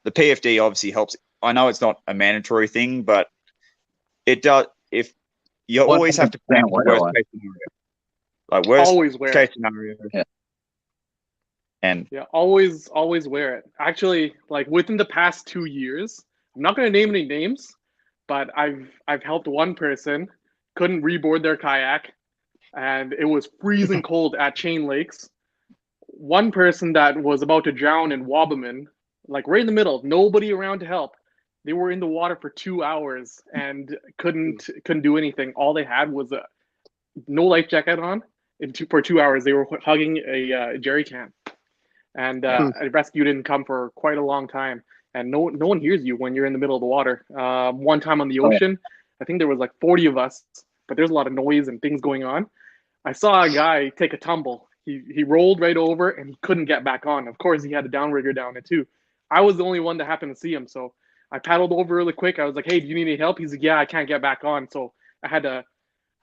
PFD obviously helps. I know it's not a mandatory thing, but it does. If you always have to plan for worst case scenario, like worst case scenario. Yeah. And always wear it. Actually, like within the past 2 years, I'm not going to name any names, but I've helped one person couldn't reboard their kayak, and it was freezing cold at Chain Lakes. One person that was about to drown in Wabaman, like right in the middle, nobody around to help. They were in the water for 2 hours and couldn't do anything. All they had was no life jacket on. For 2 hours, they were hugging a jerry can. And rescue didn't come for quite a long time. And no one hears you when you're in the middle of the water. One time on the ocean, I think there was like 40 of us, but there's a lot of noise and things going on. I saw a guy take a tumble. He rolled right over and he couldn't get back on. Of course, he had a downrigger down it too. I was the only one that happened to see him. So I paddled over really quick. I was like, hey, do you need any help? He's like, yeah, I can't get back on. So I had to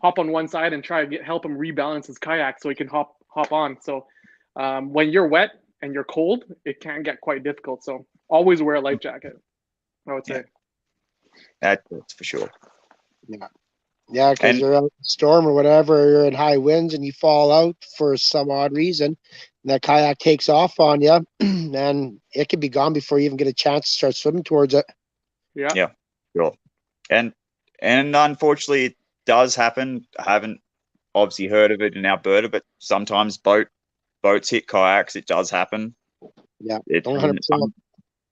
hop on one side and try to help him rebalance his kayak so he can hop on. So when you're wet and you're cold, it can get quite difficult. So always wear a life jacket, I would say. That's for sure. Yeah, because you're out in a storm or whatever, or you're in high winds and you fall out for some odd reason, and that kayak takes off on you, and it could be gone before you even get a chance to start swimming towards it. Yeah, sure. And unfortunately, it does happen. I haven't obviously heard of it in Alberta, but sometimes boats hit kayaks. It does happen. Yeah,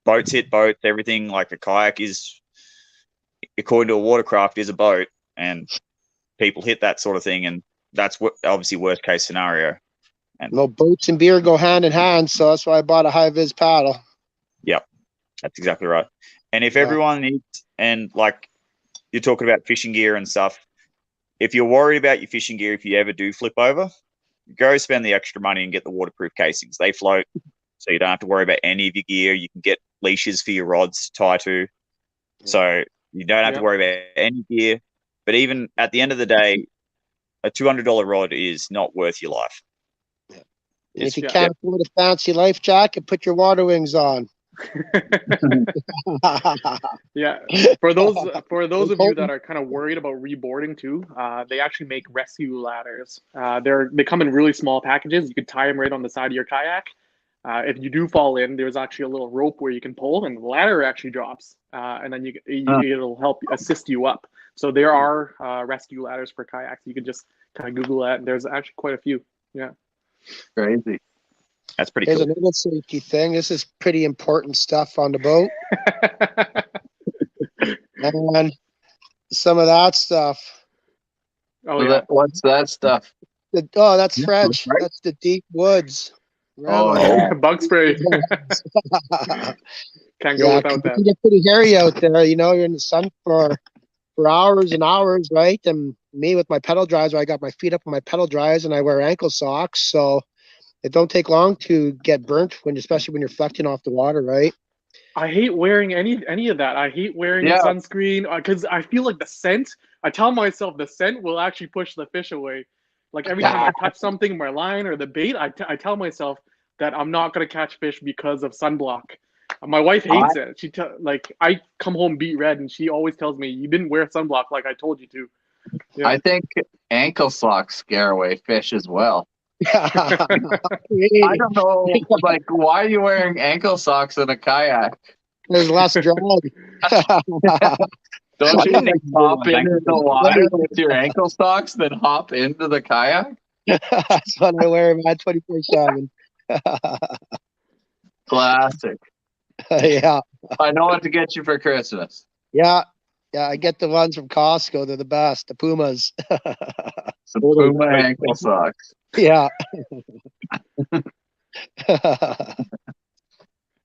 boats hit boats. Everything, like a kayak is, according to a watercraft, is a boat, and people hit that sort of thing, and that's what obviously worst case scenario. And well, boats and beer go hand in hand, so that's why I bought a high vis paddle. Yep, that's exactly right. And if everyone needs, and like you're talking about fishing gear and stuff, if you're worried about your fishing gear, if you ever do flip over, go spend the extra money and get the waterproof casings. They float, so you don't have to worry about any of your gear. You can get leashes for your rods to tie to, so you don't have to worry about any gear. But even at the end of the day, a $200 rod is not worth your life. And if you Yeah. can't afford a fancy life jacket, put your water wings on. Yeah, for those of you that are kind of worried about reboarding too, they actually make rescue ladders. They come in really small packages. You can tie them right on the side of your kayak. If you do fall in, there's actually a little rope where you can pull, and the ladder actually drops, and then it'll help assist you up. So there are rescue ladders for kayaks. You can just kind of Google that, and there's actually quite a few. Yeah. Crazy. That's pretty Here's cool. another safety thing. This is pretty important stuff on the boat. And some of that stuff. Oh yeah. What's that stuff? That's Yeah, French. right. That's the deep woods. Oh, Right. yeah. Bug spray. Can't go Yeah, without 'cause it that. can get pretty hairy out there. You're in the sun for hours and hours, right? And me with my pedal drives, I got my feet up on my pedal drives, and I wear ankle socks, so it don't take long to get burnt especially when you're reflecting off the water, right? I hate wearing any of that. I hate wearing Yeah. sunscreen because I feel like the scent. I tell myself the scent will actually push the fish away. Like every time I touch something, my line or the bait, I tell myself that I'm not gonna catch fish because of sunblock. My wife hates it. I come home beet red, and she always tells me, "You didn't wear sunblock like I told you to." Yeah. I think ankle socks scare away fish as well. I don't know, like, why are you wearing ankle socks in a kayak? There's less drag. Don't you think like hop into the water with your ankle socks, then hop into the kayak? That's what I wear, man, 24/7. Classic. Yeah. I know what to get you for Christmas. Yeah. Yeah, I get the ones from Costco. They're the best. The Pumas. Some Puma ankle socks. Yeah.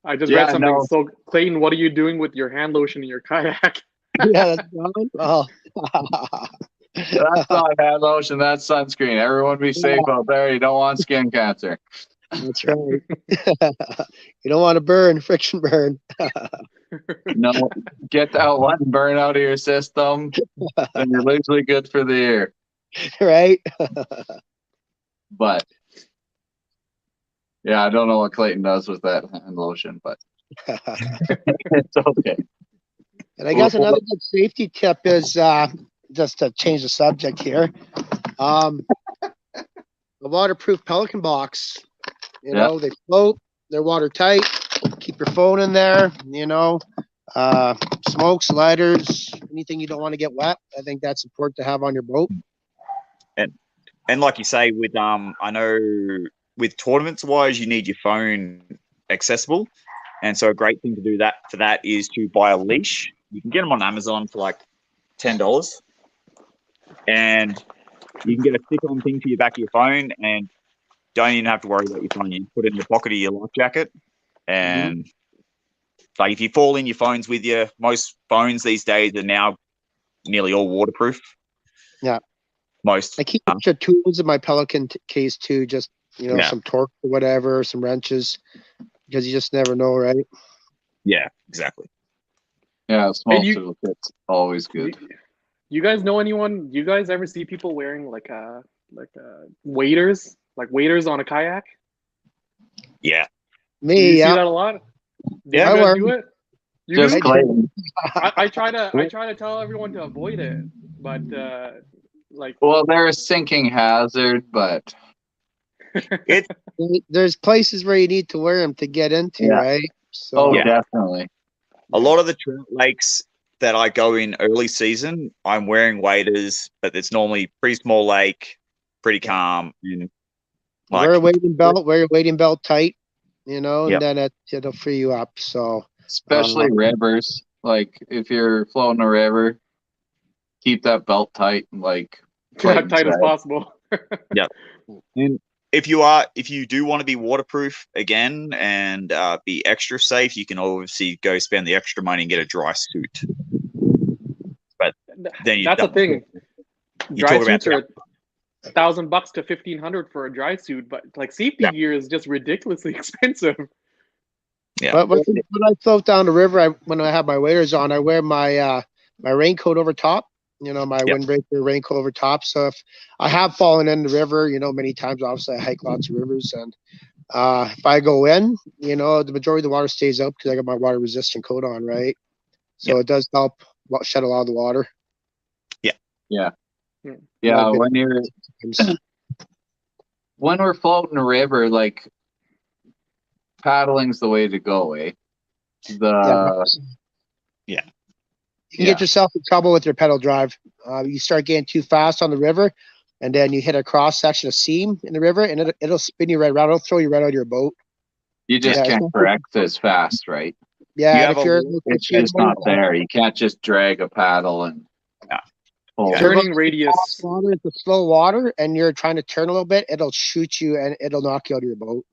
I just Yeah, read something. no. So, Clayton, what are you doing with your hand lotion in your kayak? Yeah, that's fine. Oh. That's not hand lotion, that's sunscreen. Everyone be safe out there. You don't want skin cancer. That's right. You don't want to burn, friction burn. No, get that one burn out of your system, and you're literally good for the year. Right? But yeah, I don't know what Clayton does with that hand lotion, but it's okay. And I guess another good safety tip is just to change the subject here. A waterproof Pelican box. You know, they float, they're watertight. Keep your phone in there, smokes, lighters, anything you don't want to get wet. I think that's important to have on your boat. And like you say, with I know with tournaments wise, you need your phone accessible, and so a great thing to do for that is to buy a leash. You can get them on Amazon for like $10, and you can get a stick-on thing to your back of your phone, and don't even have to worry about your phone. You put it in the pocket of your life jacket, and like if you fall in your phones with you, most phones these days are now nearly all waterproof. Yeah. Most. I keep extra tools in my Pelican case too, just some torque or whatever, some wrenches, because you just never know, right? Yeah, exactly. Yeah, small toolkit's always good. You guys know anyone? You guys ever see people wearing like waders, on a kayak? Yeah. Do you see that a lot? Do you guys do it? Just Clayton. I try to tell everyone to avoid it, but well, they're a sinking hazard, but there's places where you need to wear them to get into, right? So definitely. A lot of the trout lakes that I go in early season, I'm wearing waders, but it's normally pretty small lake, pretty calm. And wear a wading belt, wear your wading belt tight, and then it'll free you up. So especially rivers, like if you're floating a river, keep that belt tight, tight as possible. Yeah. And if you do want to be waterproof again and be extra safe, you can obviously go spend the extra money and get a dry suit. But then that's the thing. Dry suits are $1,000 to $1,500 for a dry suit, but safety gear is just ridiculously expensive. Yeah. But when I float down the river, when I have my waders on, I wear my my raincoat over top, you know, my windbreaker raincoat over top. So if I have fallen in the river, you know, many times, obviously I hike lots of rivers, and if I go in, you know, the majority of the water stays up because I got my water resistant coat on, right? So it does help shed a lot of the water. Yeah. Yeah, When we're floating a river, like, paddling's the way to go, eh? You can Yeah. get yourself in trouble with your pedal drive. You start getting too fast on the river, and then you hit a cross section of seam in the river, and it'll spin you right around. It'll throw you right out of your boat. You just can't correct as fast, right? Yeah, and it's just not there. You can't just drag a paddle and pull. Turning radius. Water, it's a slow water, and you're trying to turn a little bit. It'll shoot you, and it'll knock you out of your boat.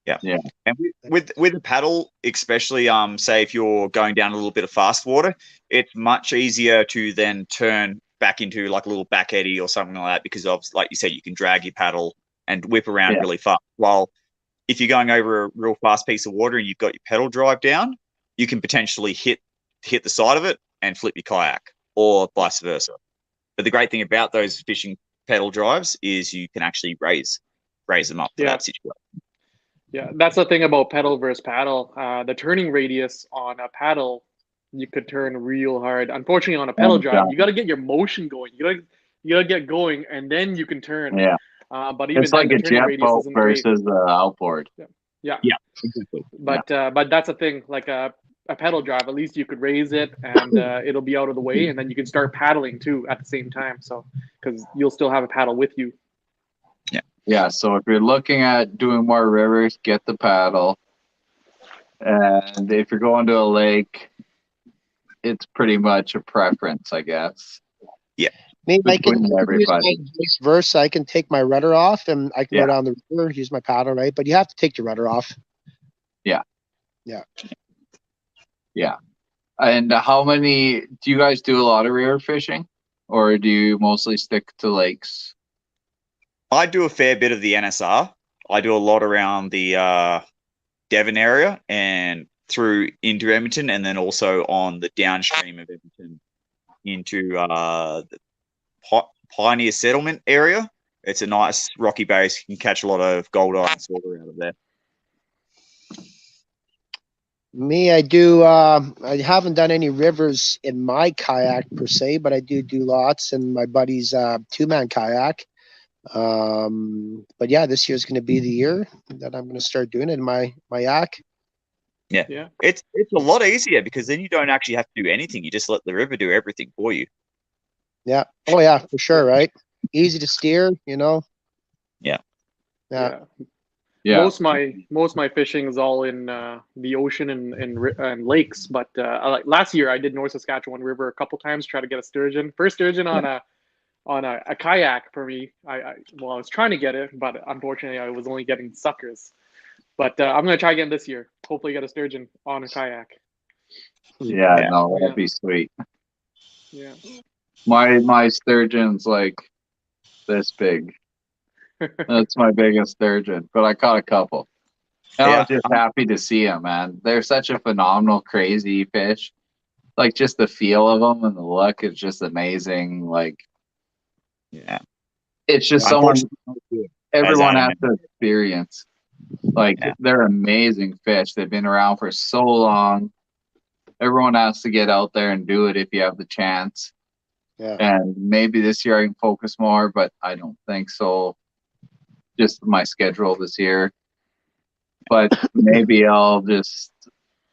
Yeah. And with a paddle, especially say if you're going down a little bit of fast water, it's much easier to then turn back into like a little back eddy or something like that, because of, like you said, you can drag your paddle and whip around really fast. While if you're going over a real fast piece of water and you've got your pedal drive down, you can potentially hit the side of it and flip your kayak, or vice versa. But the great thing about those fishing pedal drives is you can actually raise them up for that situation. Yeah, that's the thing about pedal versus paddle. The turning radius on a paddle, you could turn real hard. Unfortunately, on a pedal drive, you got to get your motion going. You gotta get going, and then you can turn. Yeah. But even it's like a jet boat versus an outboard. Yeah. Exactly. But that's the thing. Like a pedal drive, at least you could raise it, and it'll be out of the way, and then you can start paddling too at the same time. So because you'll still have a paddle with you. Yeah, so if you're looking at doing more rivers, get the paddle. And if you're going to a lake, it's pretty much a preference, I guess. Yeah. Maybe I can use my vice versa. I can take my rudder off, and I can go down the river, use my paddle, right? But you have to take your rudder off. Yeah. Yeah. Yeah. And how many, do you guys do a lot of river fishing, or do you mostly stick to lakes? I do a fair bit of the NSR. I do a lot around the Devon area and through into Edmonton, and then also on the downstream of Edmonton into the Pioneer Settlement area. It's a nice rocky base. You can catch a lot of gold eye and silver out of there. Me, I do. I haven't done any rivers in my kayak per se, but I do lots in my buddy's two-man kayak. But yeah, this year's going to be the year that I'm going to start doing it in my yak. Yeah. It's a lot easier because then you don't actually have to do anything. You just let the river do everything for you. Yeah. Oh yeah, for sure. Right. Easy to steer, you know? Yeah. Most of my fishing is all in the ocean and lakes. But like last year, I did North Saskatchewan River a couple times, try to get a sturgeon. First sturgeon on a kayak for me. I was trying to get it, but unfortunately, I was only getting suckers. But I'm gonna try again this year. Hopefully, get a sturgeon on a kayak. Yeah. No, that'd be sweet. Yeah. My sturgeon's like this big. That's my biggest sturgeon, but I caught a couple. And I was just happy to see them, man. They're such a phenomenal, crazy fish. Like, just the feel of them and the look is just amazing. Like, it's just someone everyone has to experience. Like, they're amazing fish. They've been around for so long. Everyone has to get out there and do it if you have the chance. Yeah. And maybe this year I can focus more, but I don't think so. Just my schedule this year. But maybe I'll just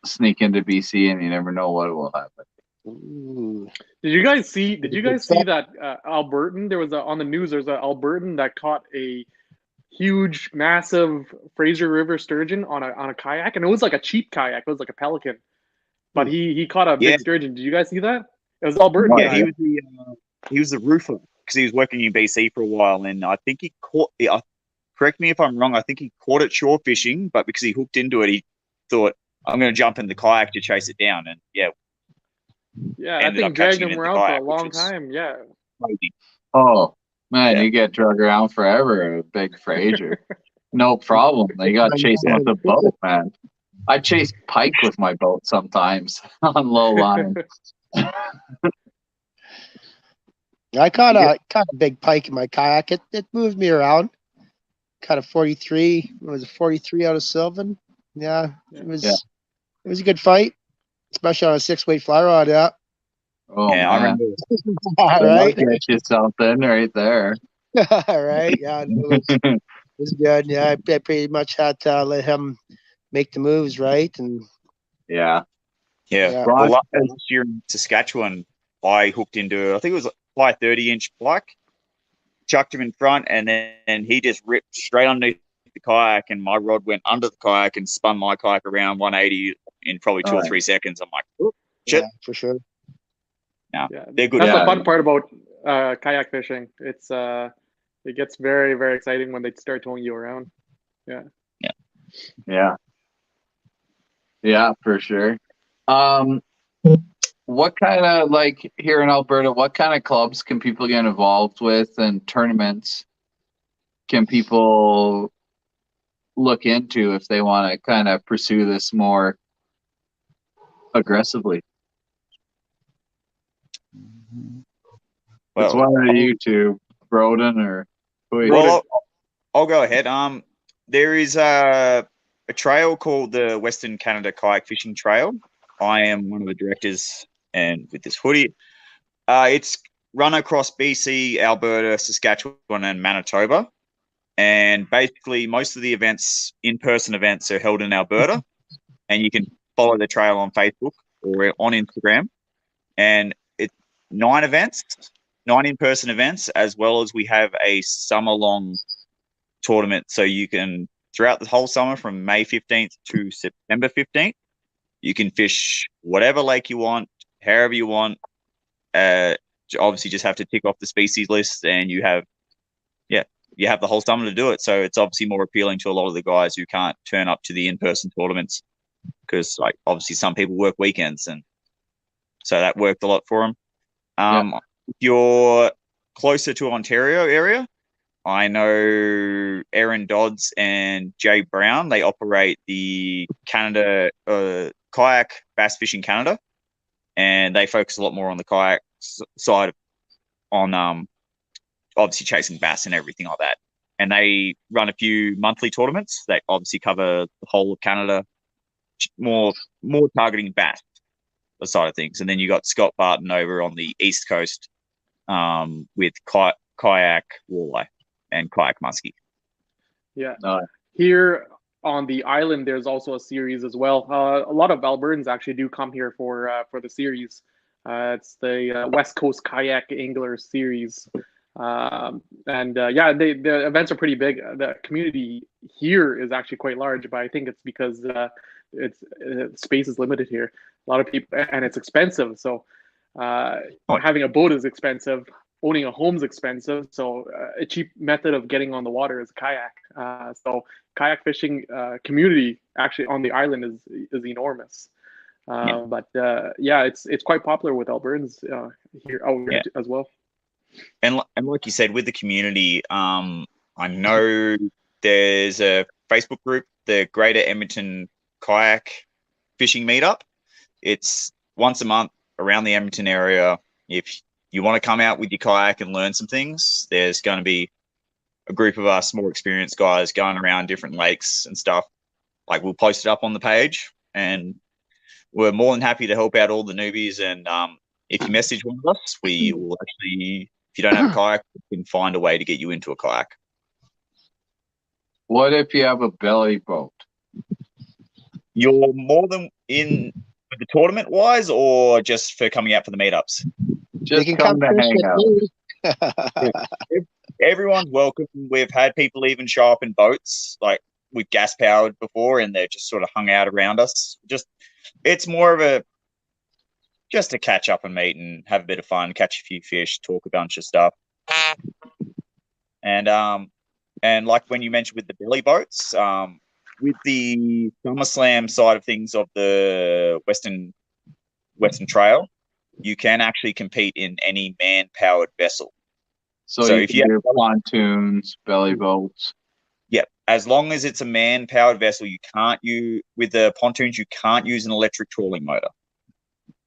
sneak into BC, and you never know what will happen. Ooh. Did you guys see that Albertan? There was on the news. There's an Albertan that caught a huge, massive Fraser River sturgeon on a kayak, and it was like a cheap kayak. It was like a Pelican, but he caught a big sturgeon. Did you guys see that? It was Albertan. Yeah, he was the roofer because he was working in BC for a while, and I think he caught. Correct me if I'm wrong. I think he caught it shore fishing, but because he hooked into it, he thought, "I'm going to jump in the kayak to chase it down." And that thing dragged him around for a long time. Yeah. Crazy. Oh man, you get dragged around forever. A big Fraser, no problem. You got to chase him with a boat, man. I chase pike with my boat sometimes on low line. I caught a big pike in my kayak. It moved me around. Caught a 43. It was a 43 out of Sylvan. Yeah, it was a good fight, especially on a 6-weight fly rod. Yeah. Oh Yeah, I man, remember. All that'll right. get you something right there. All right. Yeah, it was good. Yeah, I pretty much had to let him make the moves, right? And Yeah. yeah. Well, Ross, last year in Saskatchewan, I hooked into, I think it was a fly 30-inch black, chucked him in front, and then he just ripped straight underneath the kayak, and my rod went under the kayak and spun my kayak around 180 in probably 2 or 3 seconds. I'm like, oh, shit. Yeah, for sure. No, Yeah, they're good. that's the Yeah. fun part about kayak fishing. It's it gets very, very exciting when they start towing you around. Yeah. Yeah, for sure. What kind of, like, here in Alberta, what kind of clubs can people get involved with, and tournaments can people look into if they want to kind of pursue this more aggressively? It's Well, one of you two, Broden or who? well, I'll go ahead. There is a trail called the Western Canada Kayak Fishing Trail. I am one of the directors, and with this hoodie, it's run across BC, Alberta, Saskatchewan, and Manitoba. And basically, most of the events, in-person events, are held in Alberta, and you can follow the trail on Facebook or on Instagram. And it's 9 events, 9 in-person events, as well as we have a summer-long tournament. So you can, throughout the whole summer from May 15th to September 15th, you can fish whatever lake you want, however you want. Obviously, just have to tick off the species list, and you have the whole summer to do it. So it's obviously more appealing to a lot of the guys who can't turn up to the in-person tournaments, because, like, obviously some people work weekends, and so that worked a lot for them. If you're closer to Ontario area, I know Aaron Dodds and Jay Brown. They operate the Canada Kayak Bass Fishing Canada, and they focus a lot more on the kayak side, on obviously chasing bass and everything like that. And they run a few monthly tournaments that obviously cover the whole of Canada, more targeting bass side of things. And then you got Scott Barton over on the East Coast with kayak walleye and kayak muskie. Yeah. Here on the island, there's also a series as well. A lot of Albertans actually do come here for the series. It's the West Coast Kayak Angler Series. The events are pretty big. The community here is actually quite large, but I think it's because space is limited here. A lot of people, and it's expensive. So having a boat is expensive. Owning a home's expensive. So a cheap method of getting on the water is a kayak. So kayak fishing community actually on the island is enormous. It's quite popular with Albertans here as well. And like you said, with the community, I know there's a Facebook group, the Greater Edmonton Kayak Fishing Meetup. It's once a month around the Edmonton area. If you want to come out with your kayak and learn some things, there's going to be a group of us more experienced guys going around different lakes and stuff. Like, we'll post it up on the page, and we're more than happy to help out all the newbies. And if you message one of us, we will actually, if you don't have a kayak, we can find a way to get you into a kayak. What if you have a belly boat? You're more than in with the tournament wise, or just for coming out for the meetups? Just come to hang out. Everyone's welcome. We've had people even show up in boats, like with gas powered before, and they're just sort of hung out around us. It's more of just to catch up and meet and have a bit of fun, catch a few fish, talk a bunch of stuff. And like when you mentioned with the belly boats, with the SummerSlam side of things of the Western Trail, you can actually compete in any man-powered vessel. So if you have pontoons, belly boats. Yeah, as long as it's a man-powered vessel, with the pontoons, you can't use an electric trawling motor.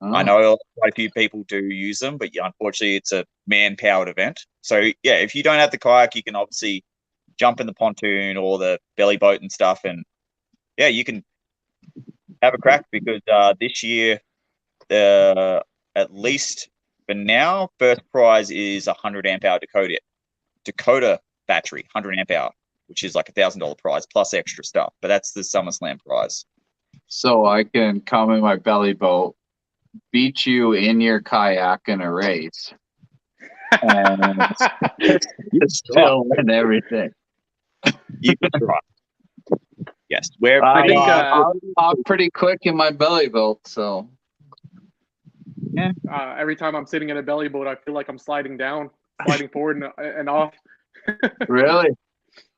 Oh. I know quite a few people do use them, but yeah, unfortunately, it's a man-powered event. So yeah, if you don't have the kayak, you can obviously jump in the pontoon or the belly boat and stuff, and yeah, you can have a crack because this year, at least for now, first prize is 100 amp hour Dakota battery, 100 amp hour, which is like $1,000 prize plus extra stuff. But that's the SummerSlam prize. So I can come in my belly boat, beat you in your kayak in a race, and still win everything. You can try. Yes, we're I think I'm pretty quick in my belly boat, so every time I'm sitting in a belly boat, I feel like I'm sliding forward and off. really,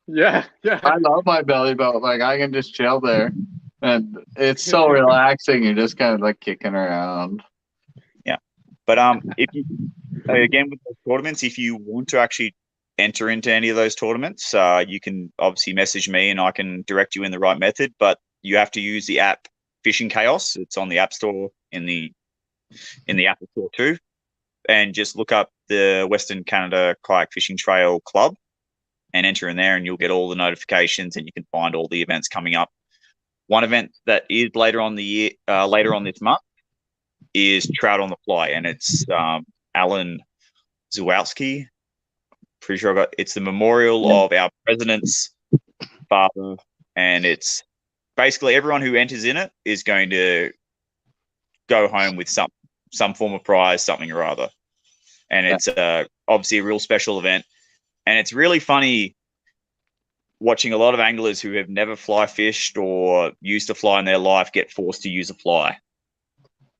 Yeah. I love my belly boat. Like I can just chill there, and it's so relaxing. You're just kind of like kicking around. Yeah, but if you again with those tournaments, if you want to actually enter into any of those tournaments, you can obviously message me and I can direct you in the right method. But you have to use the app Fishing Chaos. It's on the App Store in the Apple Store too, and just look up the Western Canada Kayak Fishing Trail Club and enter in there, and you'll get all the notifications, and you can find all the events coming up. One event that is later on this month is Trout on the Fly, and it's Alan Zawalski. Pretty sure it's the memorial of our president's father, and it's basically everyone who enters in it is going to go home with some form of prize, something or other. And it's obviously a real special event. And it's really funny watching a lot of anglers who have never fly fished or used a fly in their life get forced to use a fly.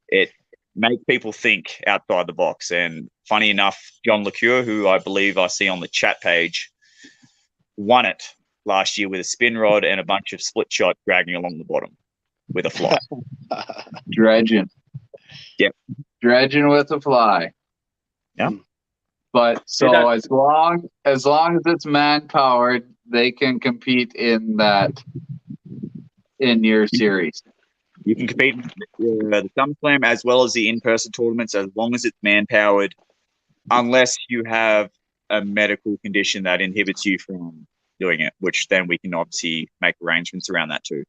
It makes people think outside the box. And funny enough, John LeCure, who I believe I see on the chat page, won it last year with a spin rod and a bunch of split shot dragging along the bottom with a fly. Dredging. Yep. Dredging with a fly. Yeah. But so as long as it's man powered, they can compete in your series. You can compete in the SummerSlam as well as the in-person tournaments as long as it's man powered, unless you have a medical condition that inhibits you from doing it, which then we can obviously make arrangements around that too.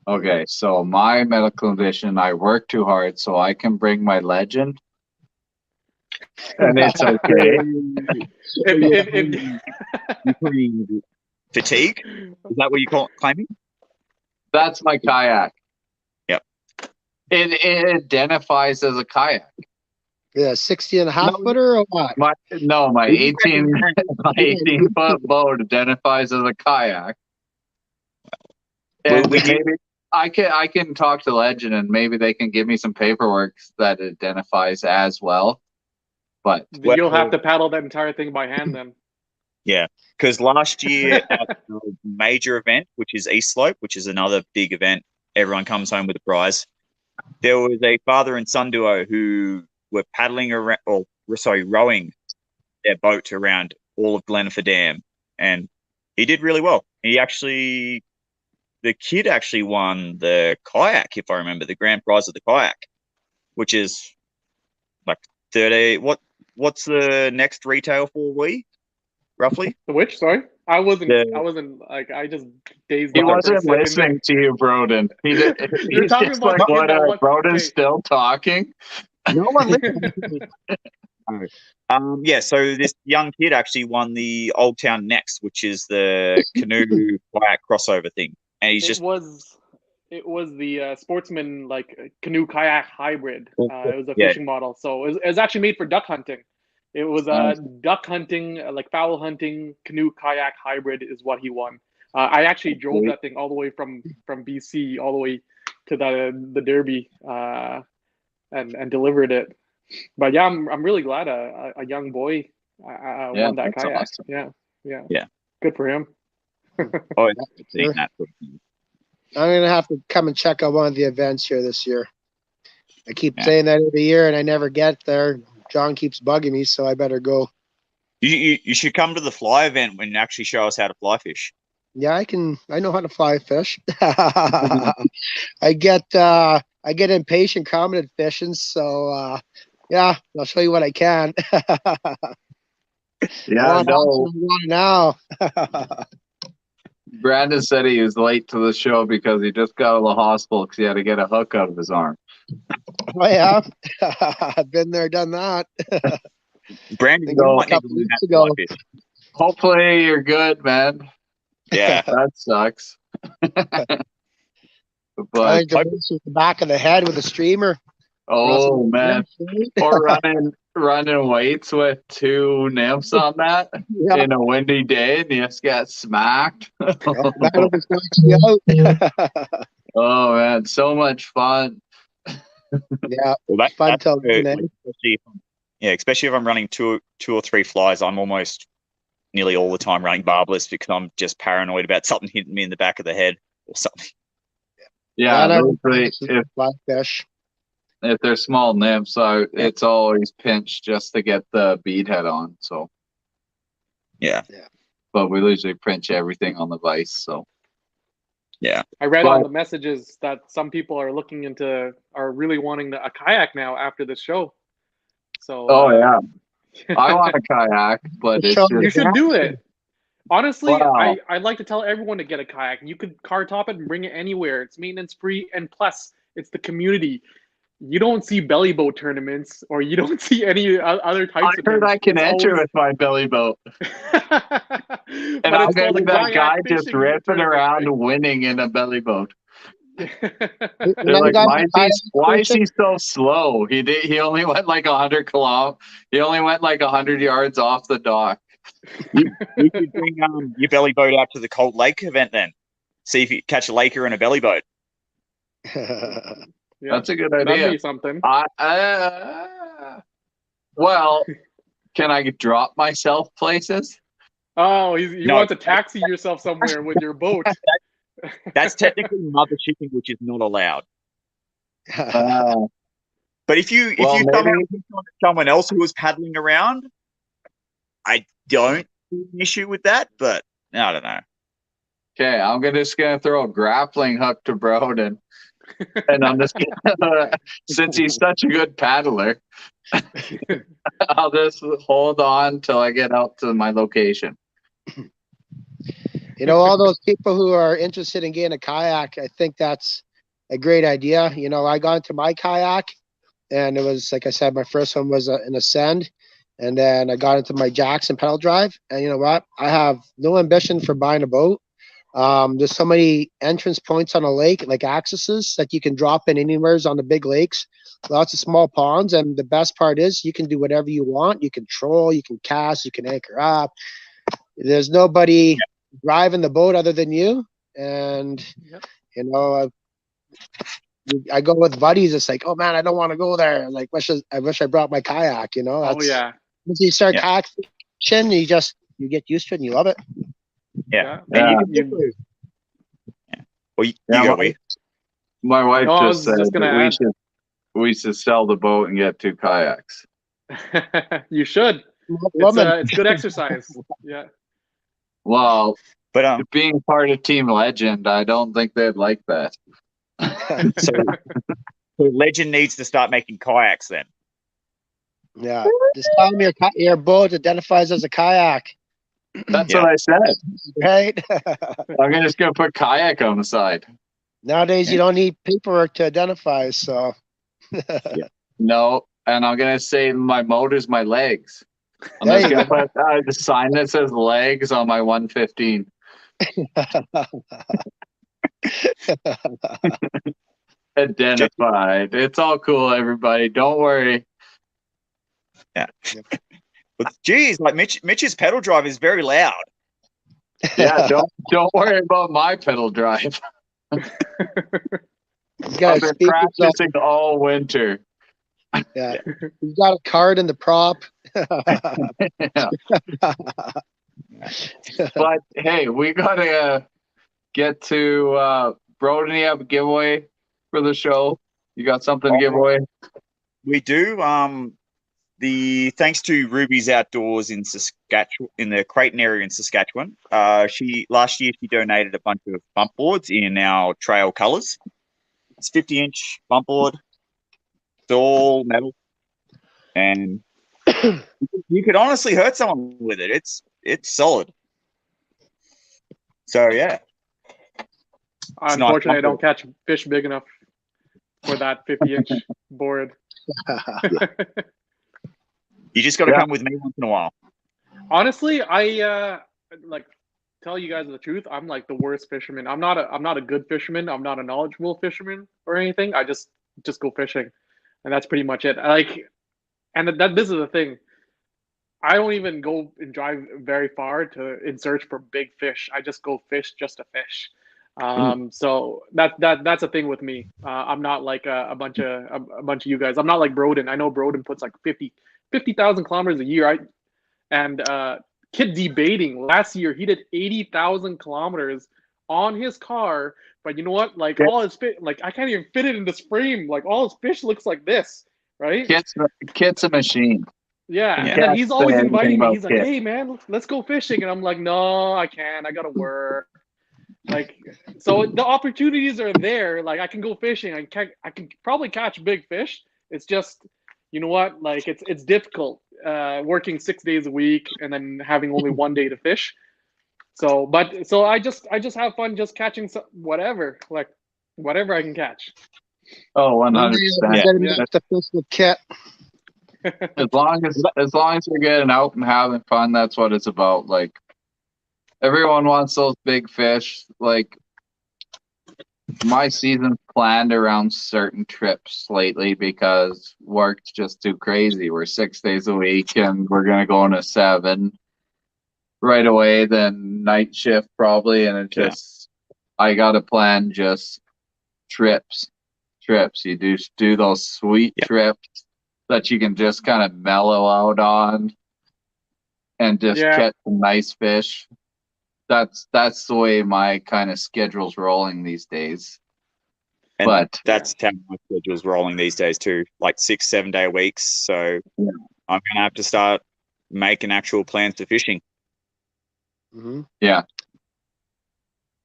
Okay, so my medical condition, I work too hard, so I can bring my Legend. And it's okay. Fatigue? Is that what you call it, claiming? That's my kayak. Yep. It identifies as a kayak. Yeah, 60 and a half footer or what? My 18 foot boat identifies as a kayak. And maybe I can talk to Legend and maybe they can give me some paperwork that it identifies as well. But you'll have to paddle that entire thing by hand then. Yeah, because last year at the major event, which is East Slope, which is another big event, everyone comes home with a prize. There was a father and son duo who were rowing their boat around all of Glenfer Dam, and he did really well. The kid actually won the kayak, if I remember, the grand prize of the kayak, which is like 30. What's the next retail for roughly? The which? Sorry, I wasn't like I just dazed. He wasn't listening to you, Broden. He's talking just about like, what Broden's still talking. No one listening. Yeah, so this young kid actually won the Old Town Next, which is the canoe kayak crossover thing, and it was the sportsman like canoe kayak hybrid. It was a fishing model, so it was actually made for duck hunting. It was duck hunting, like fowl hunting, canoe kayak hybrid is what he won. I actually drove that thing all the way from BC all the way to the Derby and delivered it. But yeah, I'm really glad a young boy won that kayak. Awesome. Yeah. Good for him. Oh, seeing that. I'm gonna have to come and check out one of the events here this year. I keep saying that every year, and I never get there. John keeps bugging me, so I better go. You should come to the fly event and actually show us how to fly fish. Yeah, I know how to fly fish. I get I get impatient coming fishing, so yeah, I'll show you what I can. Yeah, no. I want it now. Brandon said he was late to the show because he just got out of the hospital because he had to get a hook out of his arm. Oh yeah, I've been there, done that. Brandon, So, you might need a to couple learn weeks how to ago. fly fish. Hopefully you're good, man. Yeah. That sucks. I But think the race was the back of the head with a streamer. oh man, or running weights with two nymphs on that Yeah. in a windy day and you just get smacked. Oh, that almost knocks you out. Oh man, so much fun. Yeah, Well, fun that's till where, then. like, especially if I'm running two or three flies, I'm almost nearly all the time running barbless because I'm just paranoid about something hitting me in the back of the head or something. Yeah, And I basically, fly fish. if they're small nymphs, it's always pinched just to get the bead head on. So Yeah. but we usually pinch everything on the vise. So Yeah. I read But- on the messages that some people are are really wanting a kayak now after the show. So oh yeah, I want a kayak, but it's Show just, you should do it. Honestly, Wow. I'd like to tell everyone to get a kayak. You could car top it and bring it anywhere. It's maintenance free, and plus, it's the community. You don't see belly boat tournaments, or you don't see any other types I of heard tournaments. I can It's enter always- with my belly boat, and and I'll it's get called a that guy kayak just fishing ripping tournament, around right? winning in a belly boat. And They're then like, guys, why is he so slow? He only went like 100 kilometers. He only went like 100 yards off the dock. You could bring your belly boat out to the Cold Lake event then. See if you catch a laker in a belly boat. Yeah, That's a good that'd idea. be something. Well, can I drop myself places? Oh, you No. want to taxi yourself somewhere with your boat. That's technically mother shipping, which is not allowed. Uh, But if you Well, somehow maybe- pick on someone else who was paddling around, I don't see an issue with that. But I don't know. okay, I'm just gonna throw a grappling hook to Broden, and I'm just gonna, since he's such a good paddler, I'll just hold on till I get out to my location. You know, all those people who are interested in getting a kayak, I think that's a great idea. You know, I got into my kayak, and it was, like I said, my first one was an Ascend, and then I got into my Jackson pedal drive. And you know what? I have no ambition for buying a boat. There's so many entrance points on a lake, like accesses, that you can drop in anywheres on the big lakes. Lots of small ponds, and the best part is you can do whatever you want. You can troll, you can cast, you can anchor up. There's nobody driving the boat other than you, and Yep. you know, I go with buddies. It's like, oh man, I don't want to go there. Like, I wish I brought my kayak. You know, Oh yeah. once you start Yeah. kayak fishing, you get used to it and you love it. Yeah. Yeah. And you can Well, you Yeah, go, well, we. My wife No, I just was said just gonna that add- we should sell the boat and get 2 kayaks. You should. Woman. It's good exercise. Yeah. Well, But being part of Team Legend, I don't think they'd like that. so Legend needs to start making kayaks then. Yeah, just tell them your boat identifies as a kayak, That's Yeah. what I said. right? I'm just gonna put kayak on the side. Nowadays, you don't need paperwork to identify. So, No, and I'm gonna say my motor's my legs. I'm There just you gonna put the sign that says legs on my 115. Identified. It's all cool, everybody. Don't worry. But geez, like Mitch's pedal drive is very loud. Yeah, don't worry about my pedal drive. you I've got been speakers on. practicing all winter. Yeah, he's got a card in the prop. Yeah. But hey, we gotta get to Broden. You have a giveaway for the show. You got something to give away? We do. The thanks to Ruby's Outdoors in Saskatchewan, in the Creighton area in Saskatchewan. Last year she donated a bunch of bump boards in our trail colours. It's 50-inch bump board. It's all metal, and you could honestly hurt someone with it. It's solid. So yeah. Unfortunately, I don't catch fish big enough for that 50-inch board. You just got to come with me once in a while. Honestly, I like tell you guys the truth. I'm like the worst fisherman. I'm not a good fisherman. I'm not a knowledgeable fisherman or anything. I just go fishing, and that's pretty much it. This is the thing. I don't even go and drive very far in search for big fish. I just go fish just to fish. So that's a thing with me. I'm not like a bunch of you guys. I'm not like Broden. I know Broden puts like 50,000 kilometers a year. Kid debating last year, he did 80,000 kilometers on his car. But you know what? Like all his fish, like I can't even fit it in this frame. Like all his fish looks like this, right? Kit's a machine. Yeah, and then he's always inviting me. He's like, "Hey, man, let's go fishing," and I'm like, "No, I can't. I gotta work." Like, so the opportunities are there. Like, I can go fishing. I can probably catch big fish. It's just, you know what? Like, it's difficult working 6 days a week and then having only one day to fish. So I just have fun just catching whatever I can catch. Oh, 100%. The fish with Kit. As long as we're getting out and having fun, that's what it's about. Like, everyone wants those big fish. Like, my season's planned around certain trips lately because work's just too crazy. We're 6 days a week and we're gonna go on a 7 right away, then night shift probably, and it just I gotta plan just trips. You do those sweet trips that you can just kind of mellow out on and just catch some nice fish. That's the way my kind of schedule's rolling these days. And that's how my schedule's rolling these days too, like 6-7 day weeks. So I'm gonna have to start making actual plans for fishing. Mm-hmm. Yeah.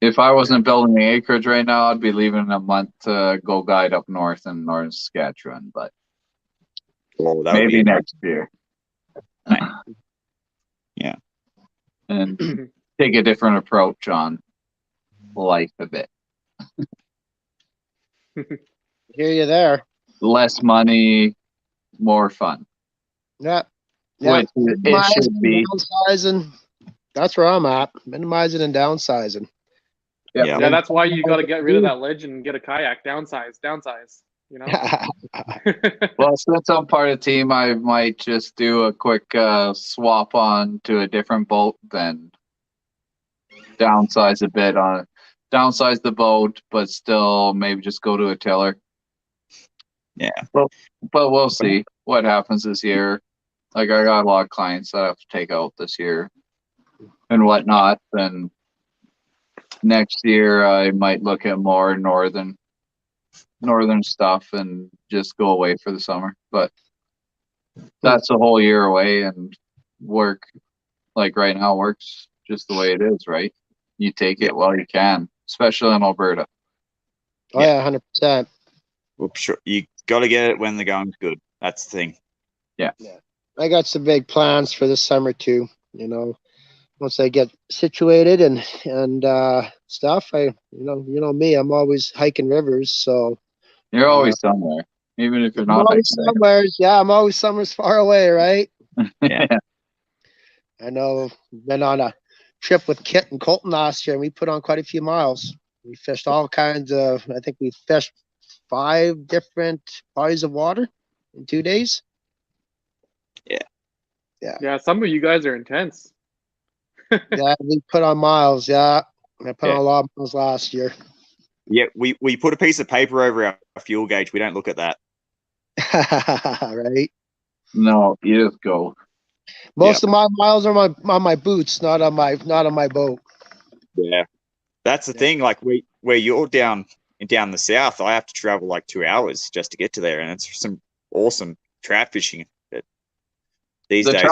If I wasn't building the acreage right now, I'd be leaving in a month to go guide up north in Northern Saskatchewan, but maybe next year. Yeah. And take a different approach on life a bit. Hear you there. Less money, more fun. Yeah. Which it should be. Downsizing. That's where I'm at. Minimizing and downsizing. Yeah, that's why you got to get rid of that ledge and get a kayak. Downsize. You know. Well, since I'm part of the team, I might just do a quick swap on to a different boat, then downsize a bit on it. Downsize the boat, but still maybe just go to a tiller. Yeah. But we'll see what happens this year. Like, I got a lot of clients that I have to take out this year and whatnot. And next year I might look at more northern stuff and just go away for the summer. But that's a whole year away, and work, like right now, works just the way it is, right? You take it while you can, especially in Alberta. Oh yeah, 100%. Well, sure. You got to get it when the going's good. That's the thing. Yeah. I got some big plans for this summer too. You know, once I get situated and stuff, you know me, I'm always hiking rivers. So you're always somewhere, even if you're not always somewhere. Yeah, I'm always somewhere far away, right? Yeah. I know. Been on a trip with Kit and Colton last year, and we put on quite a few miles. We fished all kinds of. I think we fished 5 different bodies of water in 2 days. Yeah, some of you guys are intense. Yeah, we put on miles. Yeah, I put on a lot of miles last year. Yeah, we put a piece of paper over our fuel gauge. We don't look at that. Right? No, you just go. Most of my miles are on my boots, not on my boat. Yeah, that's the thing. Like where you're down the south, I have to travel like 2 hours just to get to there, and it's some awesome trout fishing. These days,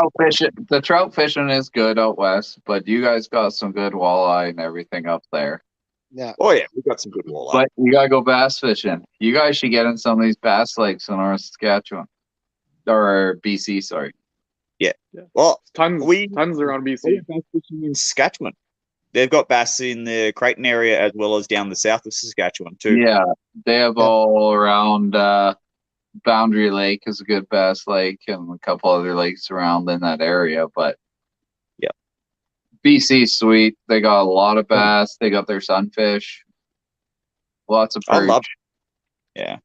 the trout fishing is good out west, but you guys got some good walleye and everything up there. Yeah. Oh yeah, we got some good walleye. But you gotta go bass fishing. You guys should get in some of these bass lakes in North Saskatchewan or BC. Sorry. Well, Tons around we BC. have bass fishing in Saskatchewan. They've got bass in the Creighton area as well as down the south of Saskatchewan too. Yeah, they have all around. Boundary Lake is a good bass lake, and a couple other lakes around in that area. But yeah, BC's sweet. They got a lot of bass. They got their sunfish. Lots of I perch. love it. Yeah.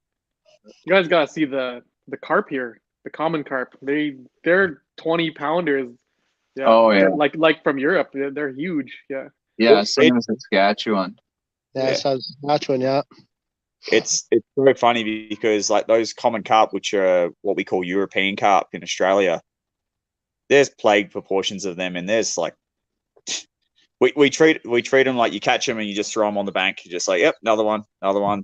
You guys gotta see the carp here, the common carp. They're 20-pounders. Yeah. Oh, yeah. Like from Europe. They're huge. Yeah. Yeah, same as Saskatchewan. Yeah, so Saskatchewan, yeah. It's so funny because like those common carp, which are what we call European carp in Australia, there's plague proportions of them, and there's like we treat them like you catch them and you just throw them on the bank. You're just like, yep, another one.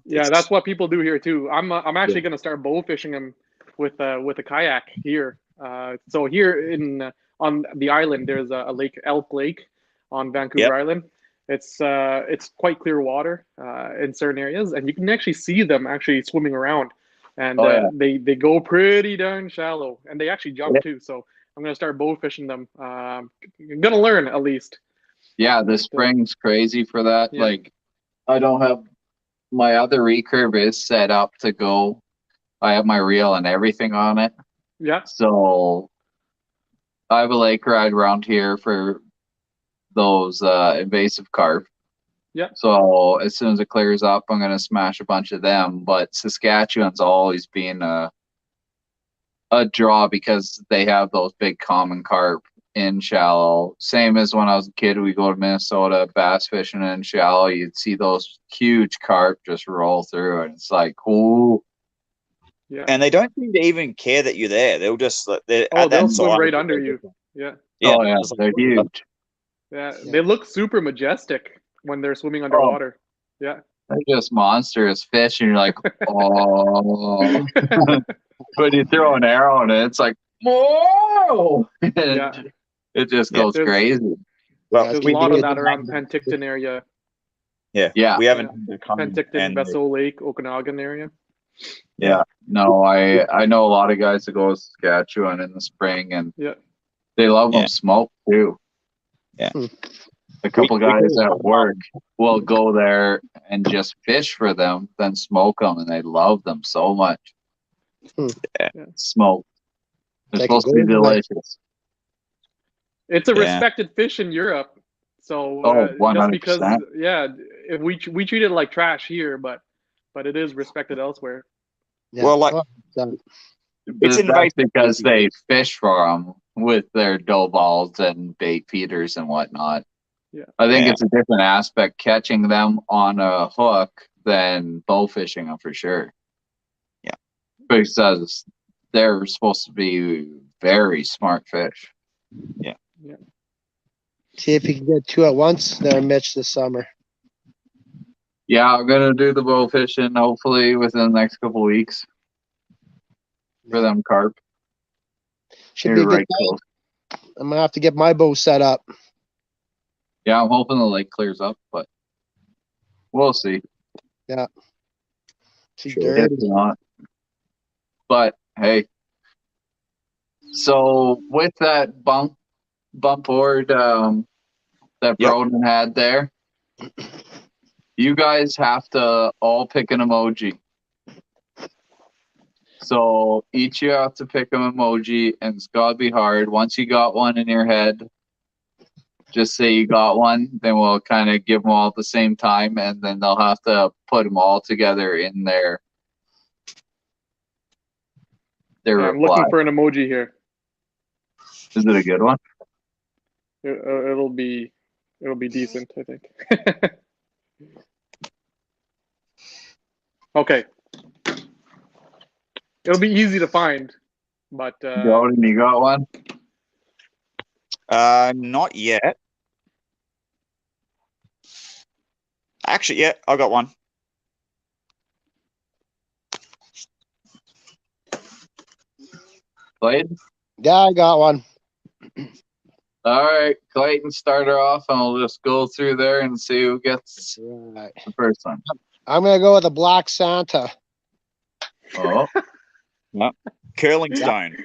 Yeah, that's what people do here too. I'm actually gonna start bow fishing them with a kayak here. So here on the island, there's a lake, Elk Lake, on Vancouver Island. It's quite clear water in certain areas, and you can actually see them actually swimming around, and they go pretty darn shallow, and they actually jump too. So I'm gonna start bow fishing them. I'm gonna learn at least. Yeah, the spring's crazy for that. Yeah. Like, I don't have my other recurve is set up to go. I have my reel and everything on it. Yeah. So I have a lake ride around here for those invasive carp. Yeah. So as soon as it clears up, I'm gonna smash a bunch of them. But Saskatchewan's always been a draw because they have those big common carp in shallow. Same as when I was a kid, we go to Minnesota bass fishing in shallow. You'd see those huge carp just roll through, and it's like, ooh. Yeah. And they don't seem to even care that you're there. They'll just they'll swim right under you. Yeah. Oh yeah, they're huge. Yeah, they look super majestic when they're swimming underwater. Yeah. They're just monstrous fish, and you're like, oh. But you throw an arrow in it, it's like, whoa! It just goes crazy. Well, there's a lot of that around Penticton area. Yeah. We haven't Penticton, Vessel Lake, Okanagan area. Yeah. No, I know a lot of guys that go to Saskatchewan in the spring, and they love them smoked too. Yeah. A couple guys at work will go there and just fish for them, then smoke them, and they love them so much. Smoked. They're supposed to be delicious. It's a respected fish in Europe. So 100%. just because, if we treat it like trash here, but it is respected elsewhere. Yeah. Well, like it's invasive because they fish for them with their dough balls and bait feeders and whatnot. Yeah, I think it's a different aspect catching them on a hook than bow fishing them for sure. Yeah, because they're supposed to be very smart fish. Yeah. See if you can get two at once there, Mitch, this summer. Yeah, I'm gonna do the bow fishing hopefully within the next couple of weeks for them carp. Should be a good time. I'm gonna have to get my bow set up. Yeah, I'm hoping the lake clears up, but we'll see. Yeah. It's not. But hey, so with that bump board that Broden had there, you guys have to all pick an emoji. So each you have to pick an emoji, and it's gotta be hard. Once you got one in your head, just say you got one, then we'll kind of give them all at the same time, and then they'll have to put them all together in their I'm looking for an emoji here. Is it a good one? It'll be decent, I think. Okay. It'll be easy to find, but Jordan, you got one? Not yet. Actually, yeah, I got one. Blade? Yeah, I got one. All right, Clayton, start her off, and we'll just go through there and see who gets Right. the first one. I'm gonna go with a Black Santa. Oh, Curling stone.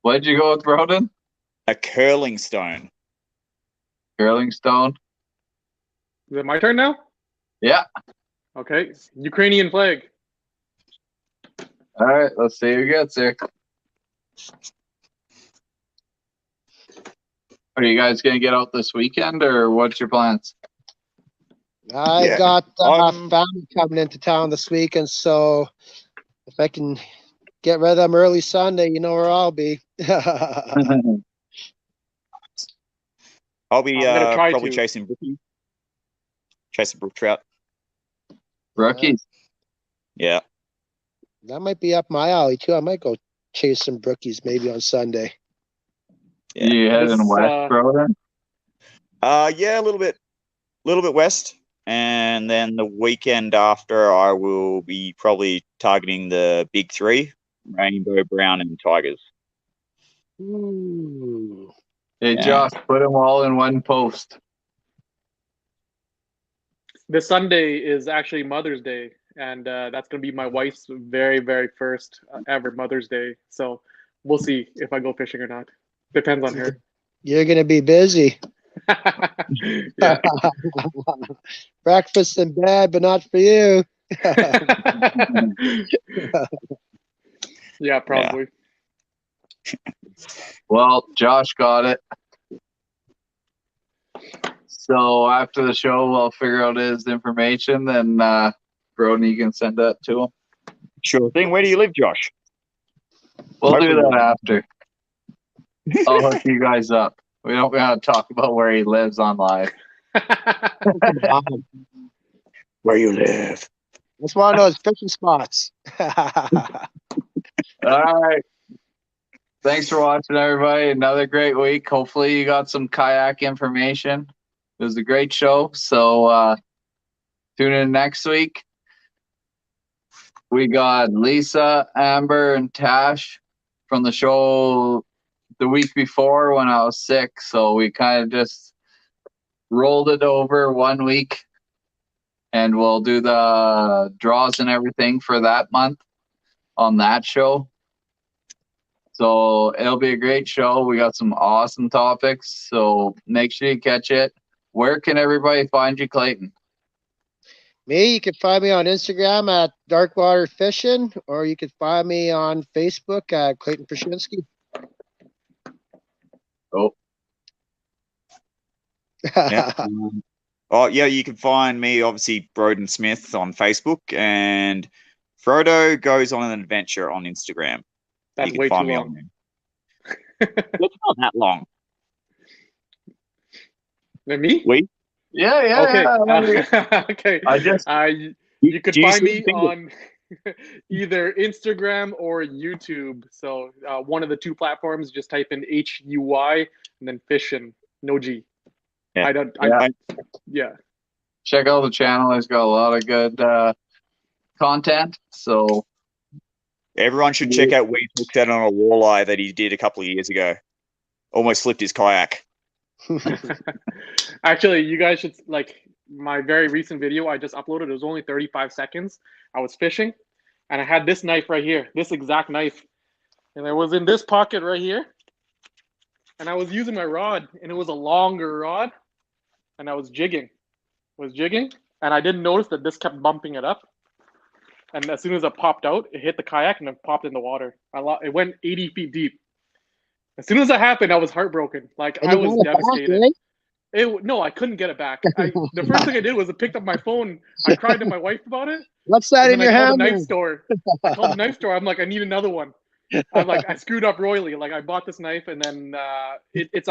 what'd you go with, Roden? A curling stone. Curling stone. Is it my turn now? Yeah. Okay. Ukrainian flag. All right, let's see who gets there. Are you guys gonna get out this weekend, or what's your plans? I Yeah. got family coming into town this weekend, so if I can get rid of them early Sunday, you know where I'll be. I'll be I'm gonna try probably to. chasing brookies. Chasing brook trout. Rookies. Yeah. That might be up my alley too. I might go chase some brookies maybe on Sunday. Yeah. You heading This, west, Roden? Yeah, a little bit west. And then the weekend after, I will be probably targeting the big three: rainbow, brown, and tigers. Ooh. Hey, Yeah. Josh, put them all in one post. This Sunday is actually Mother's Day, and that's going to be my wife's very, very first ever Mother's Day. So we'll see if I go fishing or not. Depends on her. You're gonna be busy. Yeah. Breakfast in bed, but not for you. Yeah, probably. Well, Josh got it. So after the show, we'll figure out his information, then Broden, you can send that to him. Sure thing. Where do you live, Josh? We'll do that after. I'll hook you guys up. We don't gotta talk about where he lives on live. Where you live? That's one of those fishing spots. All right. Thanks for watching, everybody. Another great week. Hopefully you got some kayak information. It was a great show. So tune in next week. We got Lisa, Amber, and Tash from the show the week before when I was sick. So we kind of just rolled it over 1 week. And we'll do the draws and everything for that month on that show. So it'll be a great show. We got some awesome topics. So make sure you catch it. Where can everybody find you, Clayton? Me, you can find me on Instagram at Darkwater Fishing, or you can find me on Facebook at Clayton Pashynski. Oh, Yeah. Oh, yeah, you can find me, obviously, Broden Smith on Facebook, and Frodo Goes on an Adventure on Instagram. That's You can way find too me long. on there. It's not that long. Me? We? yeah. Okay. Okay. I just You could Do you find see me the finger? on either Instagram or YouTube. So one of the two platforms, just type in HUY and then fishing, no G. Yeah. I don't. Yeah. Yeah. check out the channel. It's got a lot of good content. So Everyone should check out Weed's hooked out on a walleye that he did a couple of years ago. Almost flipped his kayak. Actually, you guys should my very recent video I just uploaded. It was only 35 seconds. I was fishing, and I had this knife right here, this exact knife, and it was in this pocket right here. And I was using my rod, and it was a longer rod, and I was jigging, and I didn't notice that this kept bumping it up. And as soon as it popped out, it hit the kayak and it popped in the water. It went 80 feet deep. As soon as that happened, I was heartbroken. Like, And I you was got it back, devastated. right? No, I couldn't get it back. The first thing I did was I picked up my phone. I cried to my wife about it. What's that And in then your I called the hand? knife store. I'm like, I need another one. I screwed up royally. Like, I bought this knife, and then it's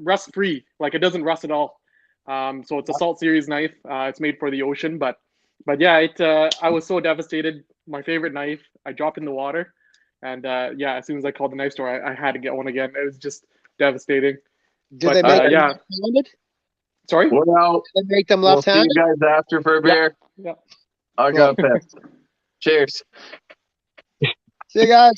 rust free. Like, it doesn't rust at all. So it's a Salt Series knife. It's made for the ocean, but yeah, I was so devastated. My favorite knife. I dropped in the water, and yeah, as soon as I called the knife store, I had to get one again. It was just devastating. Did they make them yeah. left-handed? Sorry. well, Did they make them we'll see left-handed? you guys after for a beer. Yeah. I got pissed. Cheers. See you guys.